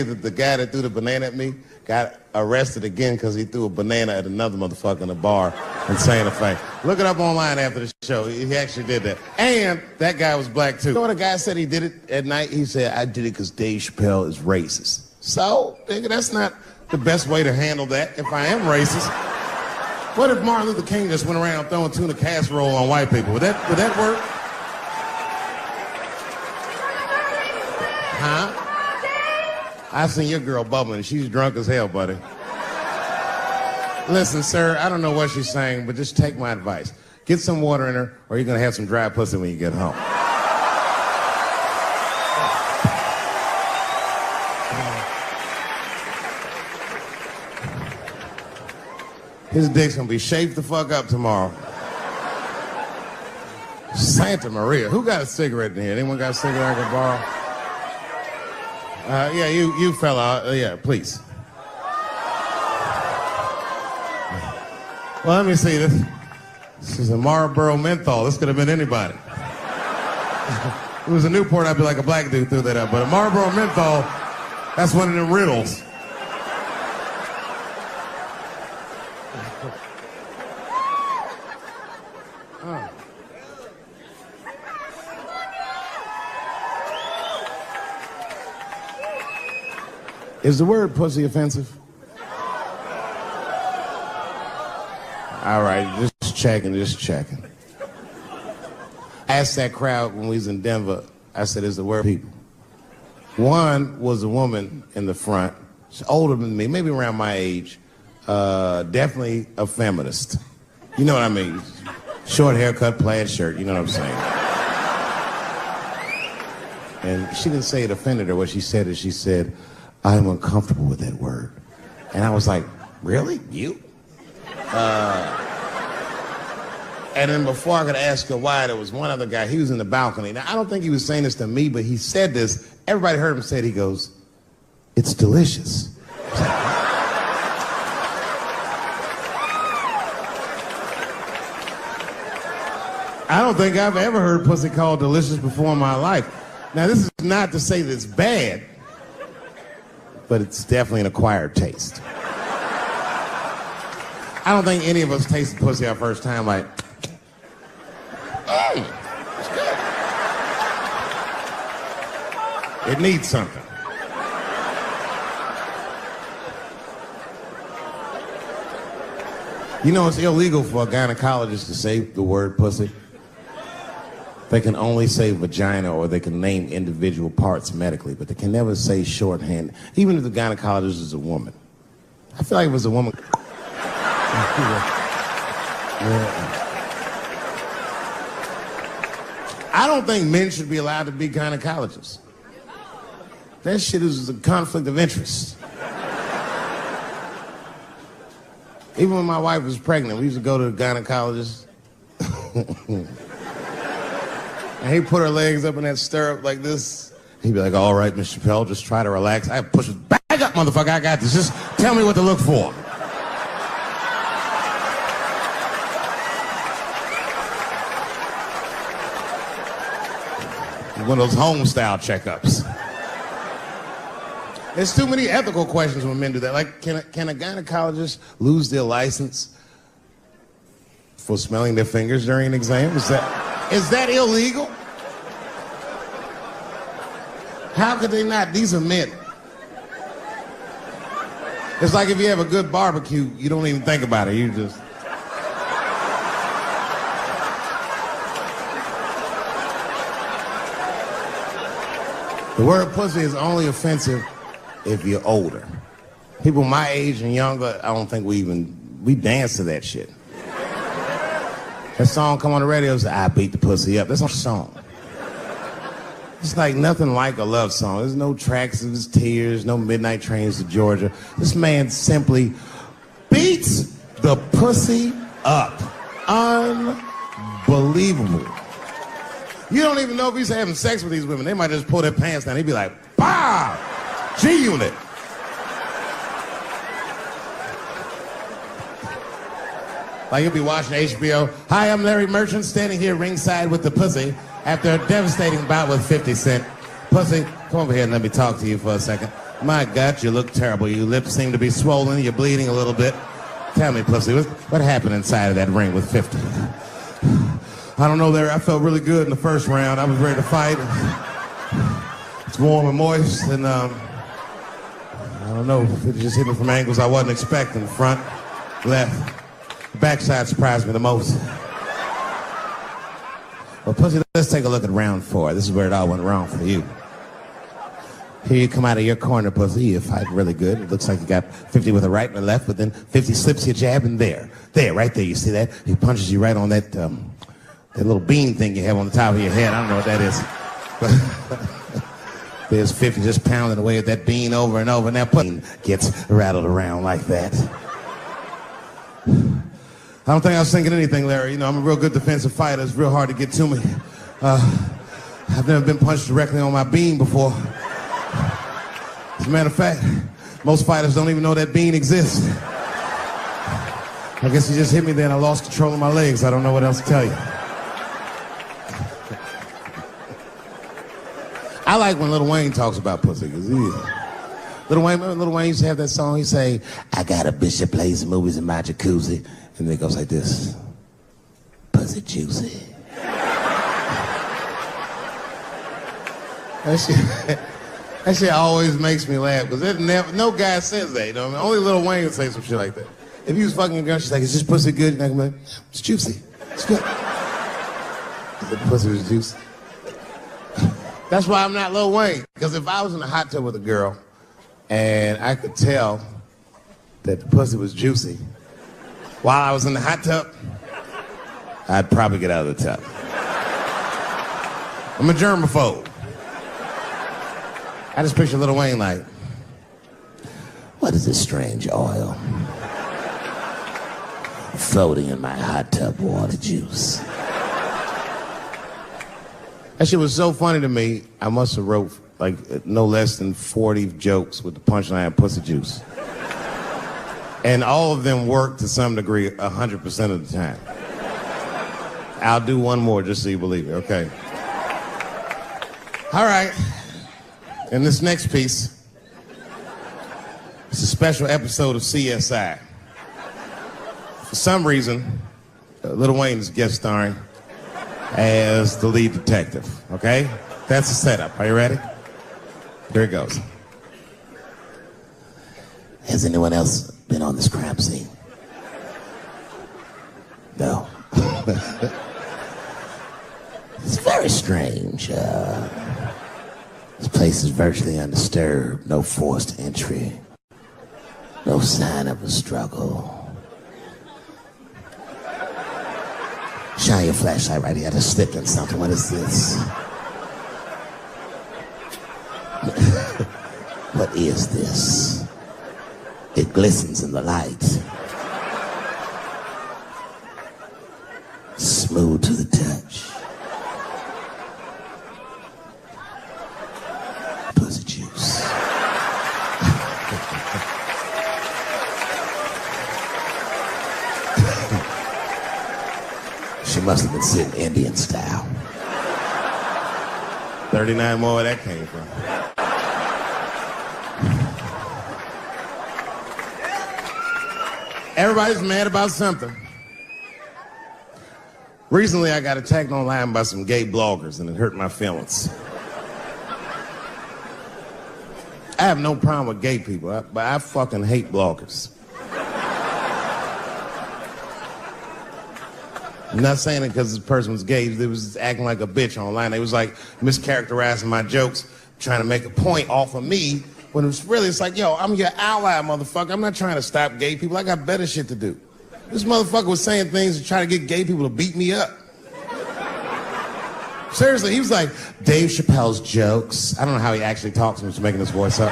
that the guy that threw the banana at me got arrested again because he threw a banana at another motherfucker in a bar in Santa Fe. Look it up online after the show. He actually did that. And that guy was black too. You know what the guy said he did it at night? He said, I did it because Dave Chappelle is racist. So, nigga, that's not the best way to handle that if I am racist. What if Martin Luther King just went around throwing tuna casserole on white people? Would that work? Huh? I seen your girl bubbling. She's drunk as hell, buddy. Listen, sir, I don't know what she's saying, but just take my advice. Get some water in her, or you're gonna have some dry pussy when you get home. His dick's gonna be shaved the fuck up tomorrow. Santa Maria. Who got a cigarette in here? Anyone got a cigarette I can borrow? Yeah, you fella. Yeah, please. Well, let me see this. This is a Marlboro menthol. This could have been anybody. If it was a Newport, I'd be like a black dude threw that up. But a Marlboro menthol, that's one of them riddles. Is the word pussy offensive? All right, just just checking. I asked that crowd when we was in Denver, I said, is the word people? One was a woman in the front. She's older than me, maybe around my age. Definitely a feminist. You know what I mean? Short haircut, plaid shirt, you know what I'm saying? And she didn't say it offended her. What she said is she said, I'm uncomfortable with that word. And I was like, really? You? And then before I could ask her why, there was one other guy. He was in the balcony. Now, I don't think he was saying this to me, but he said this. Everybody heard him say it. He goes, it's delicious. I don't think I've ever heard pussy called delicious before in my life. Now, this is not to say that it's bad, but it's definitely an acquired taste. I don't think any of us tasted pussy our first time like, oh, it's good. It needs something. You know, it's illegal for a gynecologist to say the word pussy. They can only say vagina, or they can name individual parts medically, but they can never say shorthand, even if the gynecologist is a woman. I feel like if it was a woman... I don't think men should be allowed to be gynecologists. That shit is a conflict of interest. Even when my wife was pregnant, we used to go to the gynecologist. And he'd put her legs up in that stirrup like this. He'd be like, all right, Mr. Chappelle, just try to relax. I push it back up, motherfucker, I got this. Just tell me what to look for. One of those home-style checkups. There's too many ethical questions when men do that. Like, can a gynecologist lose their license for smelling their fingers during an exam? Is that illegal? How could they not? These are men. It's like if you have a good barbecue, you don't even think about it. You just... The word pussy is only offensive if you're older. People my age and younger, I don't think we dance to that shit. That song come on the radio, it's I beat the pussy up. That's not a song. It's like nothing like a love song. There's no tracks of his tears, no midnight trains to Georgia. This man simply beats the pussy up. Unbelievable. You don't even know if he's having sex with these women. They might just pull their pants down. He'd be like, bah! G-Unit. Like you'll be watching HBO. Hi, I'm Larry Merchant, standing here ringside with the pussy after a devastating bout with 50 Cent. Pussy, come over here and let me talk to you for a second. My God, you look terrible. Your lips seem to be swollen. You're bleeding a little bit. Tell me, pussy, what happened inside of that ring with 50? I don't know, Larry. I felt really good in the first round. I was ready to fight. It's warm and moist, and I don't know. It just hit me from angles I wasn't expecting. Front, left. The backside surprised me the most. Well, pussy, let's take a look at round 4. This is where it all went wrong for you. Here you come out of your corner, pussy. You're fighting really good. It looks like you got 50 with a right and a left, but then 50 slips your jab, and there, right there. You see that? He punches you right on that little bean thing you have on the top of your head. I don't know what that is. But there's 50 just pounding away at that bean over and over, and that pussy gets rattled around like that. I don't think I was thinking anything, Larry. You know, I'm a real good defensive fighter. It's real hard to get to me. I've never been punched directly on my bean before. As a matter of fact, most fighters don't even know that bean exists. I guess he just hit me there and I lost control of my legs. I don't know what else to tell you. I like when Lil Wayne talks about pussy, because Lil Wayne used to have that song. He say, I got a bitch that plays movies in my jacuzzi. And then it goes like this. Pussy juicy. That shit always makes me laugh, because no guy says that, you know what I mean? Only Lil Wayne would say some shit like that. If you was fucking a girl, she's like, is this pussy good? And I'm like, it's juicy. It's good. The pussy was juicy. That's why I'm not Lil Wayne. Because if I was in a hot tub with a girl and I could tell that the pussy was juicy while I was in the hot tub, I'd probably get out of the tub. I'm a germaphobe. I just picture Lil Wayne like, what is this strange oil floating in my hot tub water juice? That shit was so funny to me, I must have wrote like no less than 40 jokes with the punchline pussy juice. And all of them worked to some degree 100% of the time. I'll do one more just so you believe it, okay? All right, and this next piece, it's a special episode of CSI. For some reason, Lil Wayne is guest starring as the lead detective, okay? That's the setup. Are you ready? Here it goes. Has anyone else been on this crime scene? No. It's very strange. This place is virtually undisturbed. No forced entry. No sign of a struggle. Shine your flashlight right here. I just slipped in something. What is this? What is this? It glistens in the light. Smooth to the touch. Pussy juice. She must have been sitting Indian style. 39 more where that came from. Everybody's mad about something. Recently, I got attacked online by some gay bloggers, and it hurt my feelings. I have no problem with gay people, but I fucking hate bloggers. I'm not saying it because this person was gay. They was acting like a bitch online. They was like mischaracterizing my jokes, trying to make a point off of me, when it was really, it's like, yo, I'm your ally, motherfucker. I'm not trying to stop gay people. I got better shit to do. This motherfucker was saying things to try to get gay people to beat me up. Seriously, he was like, Dave Chappelle's jokes. I don't know how he actually talks when he's making his voice up.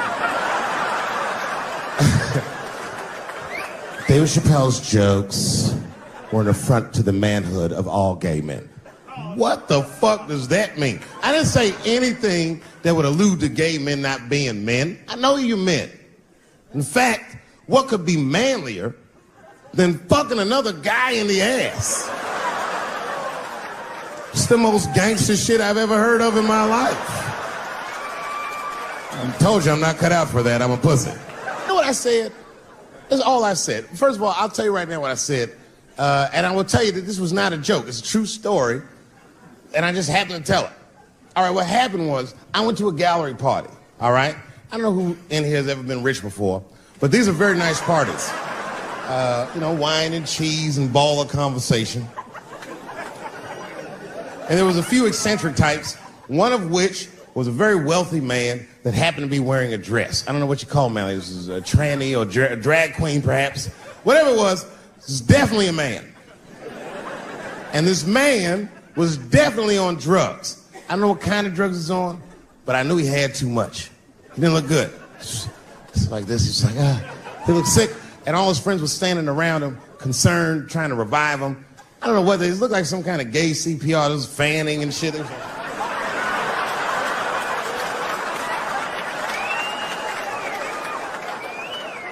Dave Chappelle's jokes were an affront to the manhood of all gay men. What the fuck does that mean? I didn't say anything that would allude to gay men not being men. I know you're men. In fact, what could be manlier than fucking another guy in the ass? It's the most gangster shit I've ever heard of in my life. I told you I'm not cut out for that. I'm a pussy. You know what I said? That's all I said. First of all, I'll tell you right now what I said. And I will tell you that this was not a joke. It's a true story. And I just happened to tell it. All right, what happened was I went to a gallery party, all right? I don't know who in here has ever been rich before, but these are very nice parties. You know, wine and cheese and ball of conversation. And there was a few eccentric types, one of which was a very wealthy man that happened to be wearing a dress. I don't know what you call him, man. This is a tranny or a drag queen, perhaps. Whatever it was definitely a man. And this man was definitely on drugs. I don't know what kind of drugs he's on, but I knew he had too much. He didn't look good. It's like this. He's like, he looked sick. And all his friends were standing around him, concerned, trying to revive him. I don't know what they looked like, some kind of gay CPR. There was fanning and shit.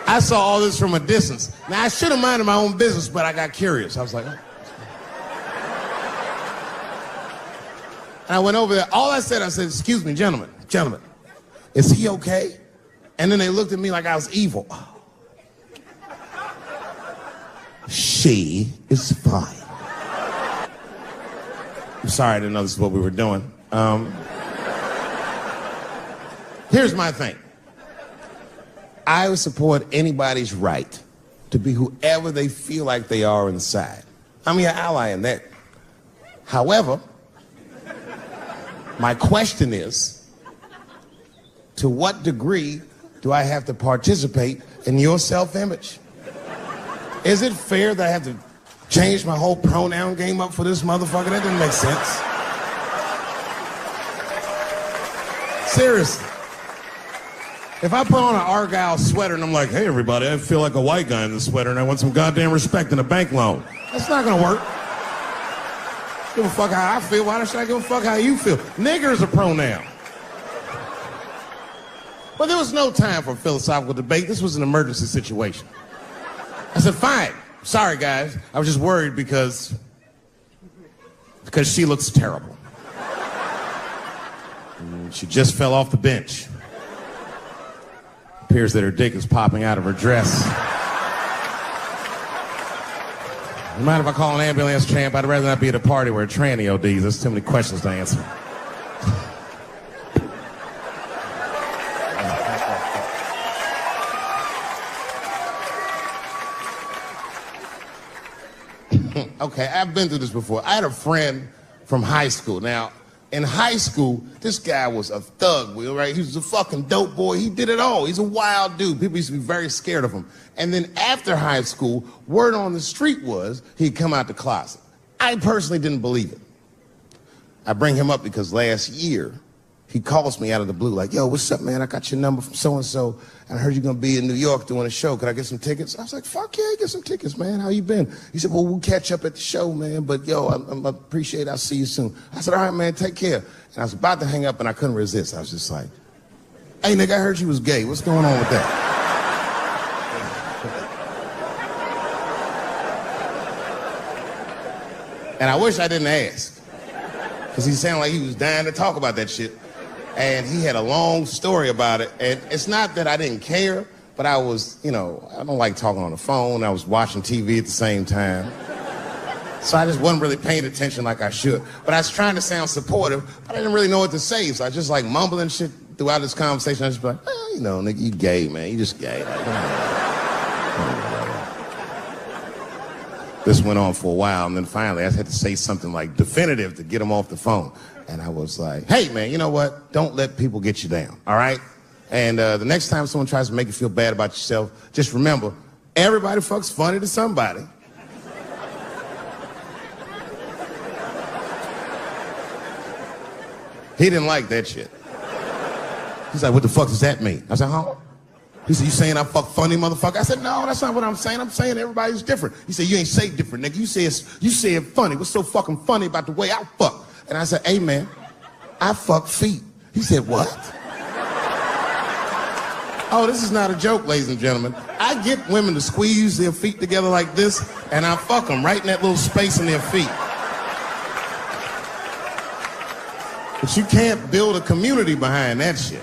I saw all this from a distance. Now, I should have minded my own business, but I got curious. I was like, oh. And I went over there. All I said, excuse me, gentlemen, is he okay? And then they looked at me like I was evil. She is fine. I'm sorry, I didn't know this is what we were doing. Here's my thing. I would support anybody's right to be whoever they feel like they are inside. I'm your ally in that. However, my question is, to what degree do I have to participate in your self-image? Is it fair that I have to change my whole pronoun game up for this motherfucker? That doesn't make sense. Seriously. If I put on an Argyle sweater and I'm like, hey everybody, I feel like a white guy in this sweater and I want some goddamn respect and a bank loan. That's not gonna work. Give a fuck how I feel. Why should I give a fuck how you feel? Nigger is a pronoun. But there was no time for philosophical debate. This was an emergency situation. I said, fine. Sorry, guys. I was just worried because she looks terrible. And she just fell off the bench. Appears that her dick is popping out of her dress. You mind if I call an ambulance, champ? I'd rather not be at a party where a tranny ODs. There's too many questions to answer. Okay, I've been through this before. I had a friend from high school. Now, in high school, this guy was a thug, Will, right? He was a fucking dope boy. He did it all. He's a wild dude. People used to be very scared of him. And then after high school, word on the street was he'd come out the closet. I personally didn't believe it. I bring him up because last year, he calls me out of the blue like, yo, what's up, man? I got your number from so-and-so, and I heard you're going to be in New York doing a show. Could I get some tickets? I was like, fuck yeah, get some tickets, man. How you been? He said, well, we'll catch up at the show, man, but yo, I appreciate it. I'll see you soon. I said, all right, man, take care. And I was about to hang up, and I couldn't resist. I was just like, hey, nigga, I heard you was gay. What's going on with that? And I wish I didn't ask, because he sounded like he was dying to talk about that shit. And he had a long story about it. And it's not that I didn't care, but I was, I don't like talking on the phone. I was watching TV at the same time. So I just wasn't really paying attention like I should. But I was trying to sound supportive, but I didn't really know what to say. So I just like mumbling shit throughout this conversation. I was just like, nigga, you gay, man. You just gay. This went on for a while, and then finally I had to say something like definitive to get him off the phone. And I was like, hey, man, you know what? Don't let people get you down, all right? And the next time someone tries to make you feel bad about yourself, just remember, everybody fucks funny to somebody. He didn't like that shit. He's like, what the fuck does that mean? I said, huh? He said, you saying I fuck funny, motherfucker? I said, no, that's not what I'm saying. I'm saying everybody's different. He said, you ain't say different, nigga. You said funny. What's so fucking funny about the way I fuck? And I said, hey, man, I fuck feet. He said, what? Oh, this is not a joke, ladies and gentlemen. I get women to squeeze their feet together like this, and I fuck them right in that little space in their feet. But you can't build a community behind that shit.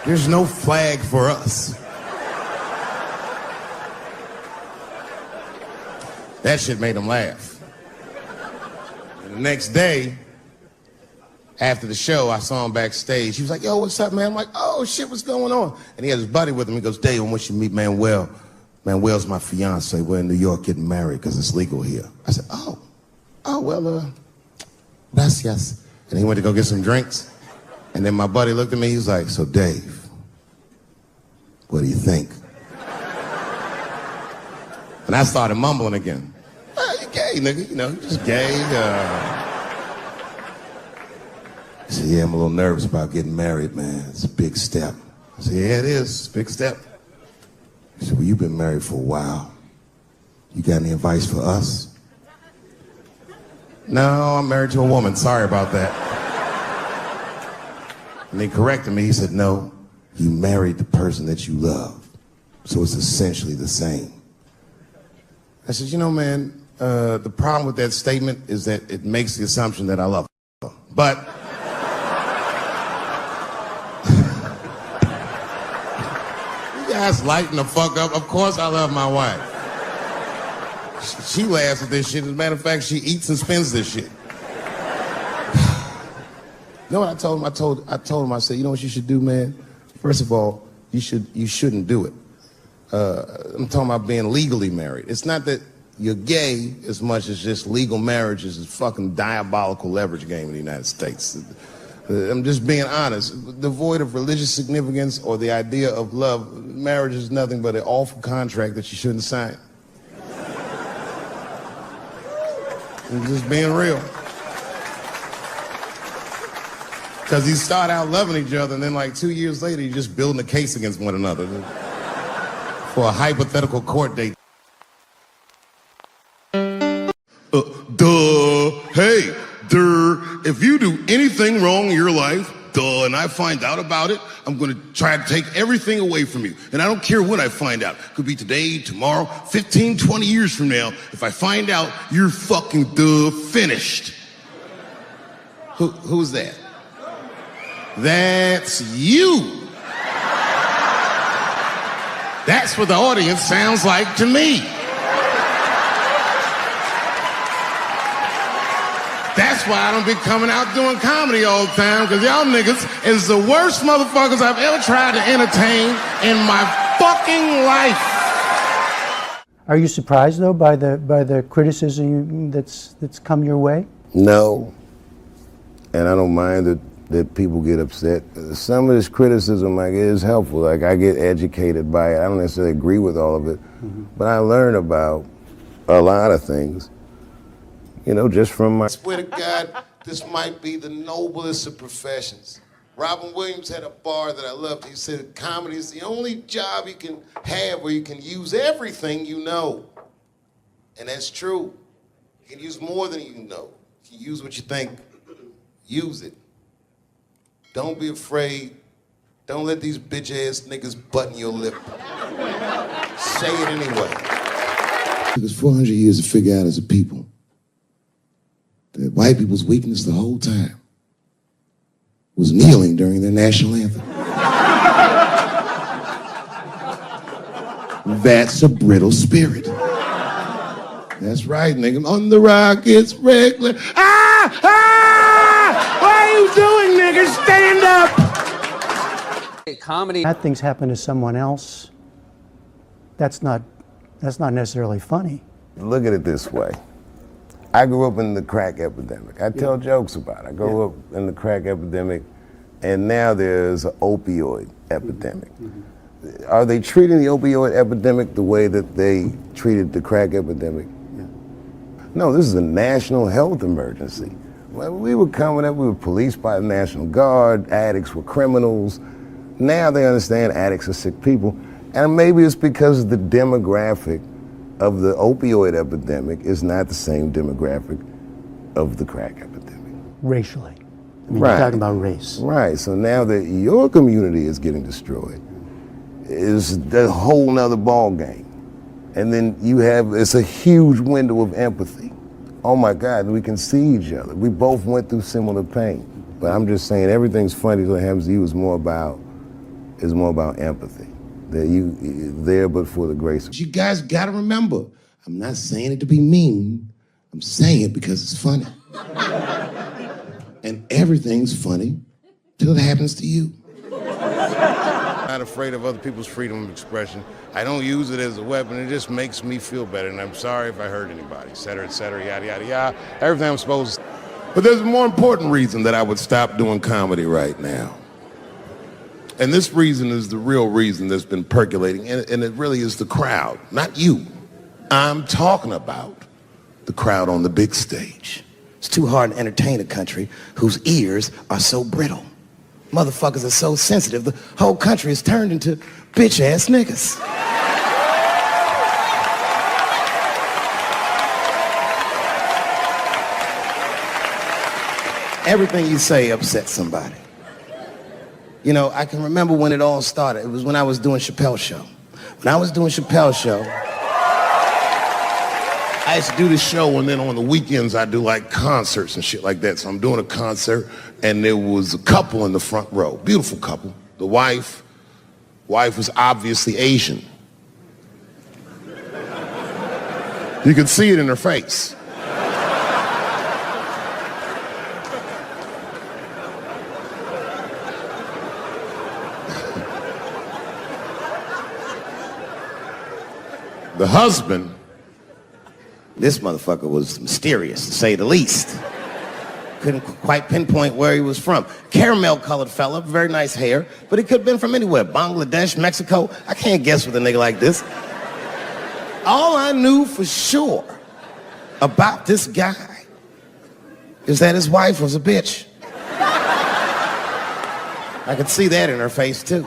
There's no flag for us. That shit made him laugh. And the next day, after the show, I saw him backstage. He was like, yo, what's up, man? I'm like, oh, shit, what's going on? And he had his buddy with him. He goes, Dave, I want you to meet Manuel. Manuel's my fiance. We're in New York getting married because it's legal here. I said, well, gracias. And he went to go get some drinks. And then my buddy looked at me. He was like, so, Dave, what do you think? And I started mumbling again. Oh, you gay, nigga. You just gay. He said, yeah, I'm a little nervous about getting married, man. It's a big step. I said, yeah, it is. It's a big step. He said, well, you've been married for a while. You got any advice for us? No, I'm married to a woman. Sorry about that. And he corrected me. He said, no, you married the person that you love. So it's essentially the same. I said, man, the problem with that statement is that it makes the assumption that I love her. But you guys lighten the fuck up. Of course I love my wife. She laughs at this shit. As a matter of fact, she eats and spends this shit. You know what I told him? I told him, I said, you know what you should do, man? First of all, you shouldn't do it. I'm talking about being legally married. It's not that you're gay as much as just legal marriage is a fucking diabolical leverage game in the United States. I'm just being honest. Devoid of religious significance or the idea of love, marriage is nothing but an awful contract that you shouldn't sign. I'm just being real. Because you start out loving each other, and then like 2 years later, you're just building a case against one another for a hypothetical court date. Hey, if you do anything wrong in your life, and I find out about it, I'm going to try to take everything away from you. And I don't care when I find out. Could be today, tomorrow, 15, 20 years from now. If I find out, you're fucking finished. Who's that? That's you. That's what the audience sounds like to me. That's why I don't be coming out doing comedy all the time, because y'all niggas is the worst motherfuckers I've ever tried to entertain in my fucking life. Are you surprised though by the criticism that's come your way? No, and I don't mind that people get upset. Some of this criticism like is helpful. Like I get educated by it. I don't necessarily agree with all of it, but I learn about a lot of things. You know, just from my... I swear to God, this might be the noblest of professions. Robin Williams had a bar that I loved. He said comedy is the only job you can have where you can use everything you know. And that's true. You can use more than you know. You can use what you think. Use it. Don't be afraid. Don't let these bitch-ass niggas button your lip. Say it anyway. It took us 400 years to figure out as a people that white people's weakness the whole time was kneeling during their national anthem. That's a brittle spirit. That's right, nigga. On the rock, it's regular. Ah! Ah! What are you doing, nigga? Stand up! Comedy. Bad things happen to someone else. That's not necessarily funny. Look at it this way. I grew up in the crack epidemic. I tell jokes about it. I grew up in the crack epidemic, and now there's an opioid epidemic. Are they treating the opioid epidemic the way that they treated the crack epidemic? No, this is a national health emergency. When we were coming up, we were policed by the National Guard, addicts were criminals. Now they understand addicts are sick people, and maybe it's because the demographic of the opioid epidemic is not the same demographic of the crack epidemic. Racially. I mean, you're talking about race. Right, so now that your community is getting destroyed, it's a whole nother ball game. And then it's a huge window of empathy. Oh my God, we can see each other. We both went through similar pain. But I'm just saying everything's funny that happens to you is more about empathy. That you there but for the grace. You guys gotta remember, I'm not saying it to be mean. I'm saying it because it's funny. And everything's funny till it happens to you. I'm not afraid of other people's freedom of expression. I don't use it as a weapon. It just makes me feel better. And I'm sorry if I hurt anybody, et cetera, yada, yada, yada. Everything I'm supposed to. But there's a more important reason that I would stop doing comedy right now. And this reason is the real reason that's been percolating, and it really is the crowd, not you. I'm talking about the crowd on the big stage. It's too hard to entertain a country whose ears are so brittle. Motherfuckers are so sensitive, the whole country is turned into bitch-ass niggas. Everything you say upsets somebody. You know, I can remember when it all started. It was when I was doing Chappelle Show. When I was doing Chappelle Show, I used to do this show, and then on the weekends I do like concerts and shit like that. So I'm doing a concert, and there was a couple in the front row, beautiful couple. The wife was obviously Asian. You could see it in her face. The husband, this motherfucker was mysterious, to say the least. Couldn't quite pinpoint where he was from. Caramel-colored fella, very nice hair, but he could have been from anywhere. Bangladesh, Mexico. I can't guess with a nigga like this. All I knew for sure about this guy is that his wife was a bitch. I could see that in her face, too.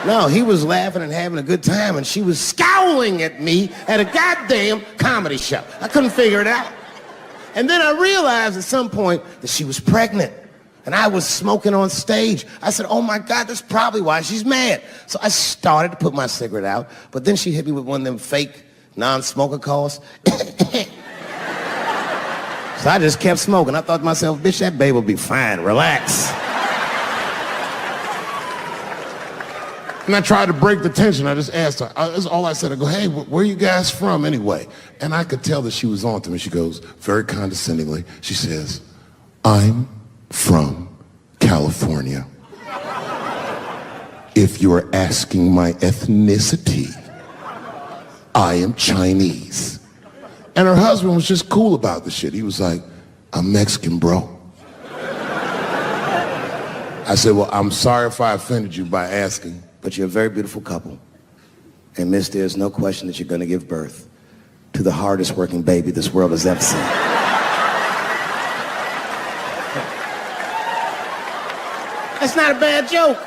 No, he was laughing and having a good time, and she was scowling at me at a goddamn comedy show. I couldn't figure it out. And then I realized at some point that she was pregnant, and I was smoking on stage. I said, oh my God, that's probably why she's mad. So I started to put my cigarette out, but then she hit me with one of them fake non-smoker calls. So I just kept smoking. I thought to myself, bitch, that baby will be fine, relax. and I tried to break the tension. I just asked her, that's all I said. I go, hey, where are you guys from anyway? And I could tell that she was on to me. She goes, very condescendingly, she says, I'm from California. If you're asking my ethnicity, I am Chinese. And her husband was just cool about the shit. He was like, I'm Mexican, bro. I said, well, I'm sorry if I offended you by asking. But you're a very beautiful couple. And miss, there's no question that you're going to give birth to the hardest working baby this world has ever seen. That's not a bad joke.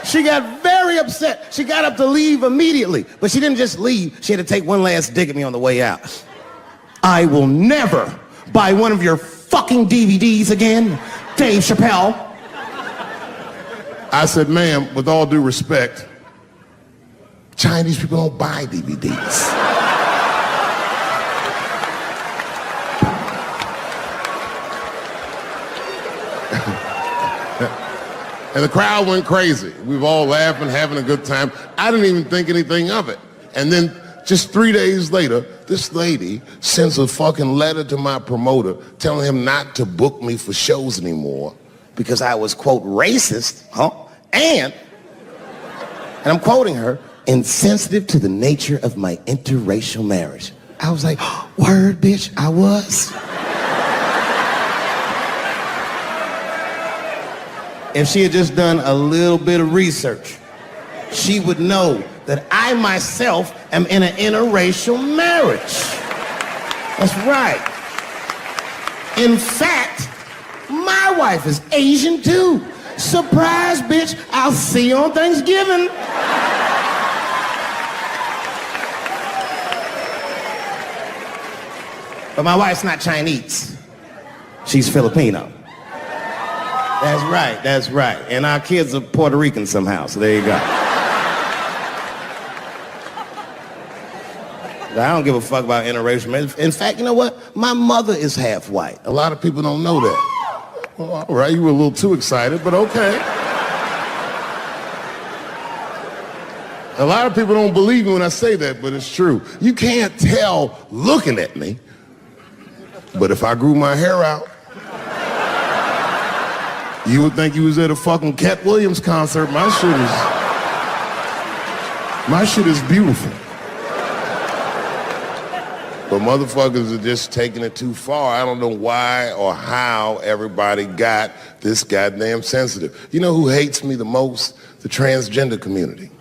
She got very upset. She got up to leave immediately. But she didn't just leave. She had to take one last dig at me on the way out. I will never buy one of your fucking DVDs again, Dave Chappelle. I said, ma'am, with all due respect, Chinese people don't buy DVDs. And the crowd went crazy. We were all laughing, having a good time. I didn't even think anything of it. And then just 3 days later, this lady sends a fucking letter to my promoter telling him not to book me for shows anymore because I was, quote, racist, and I'm quoting her, insensitive to the nature of my interracial marriage. I was like, word, bitch, I was. If she had just done a little bit of research, she would know that I myself am in an interracial marriage. That's right. In fact, my wife is Asian too. Surprise, bitch, I'll see you on Thanksgiving. But my wife's not Chinese. She's Filipino. That's right. And our kids are Puerto Rican somehow, so there you go. I don't give a fuck about interracial marriage. In fact, you know what? My mother is half white. A lot of people don't know that. Well, all right, you were a little too excited, but okay. A lot of people don't believe me when I say that, but it's true. You can't tell looking at me, but if I grew my hair out, you would think you was at a fucking Cat Williams concert. My shit is beautiful. But motherfuckers are just taking it too far. I don't know why or how everybody got this goddamn sensitive. You know who hates me the most? The transgender community.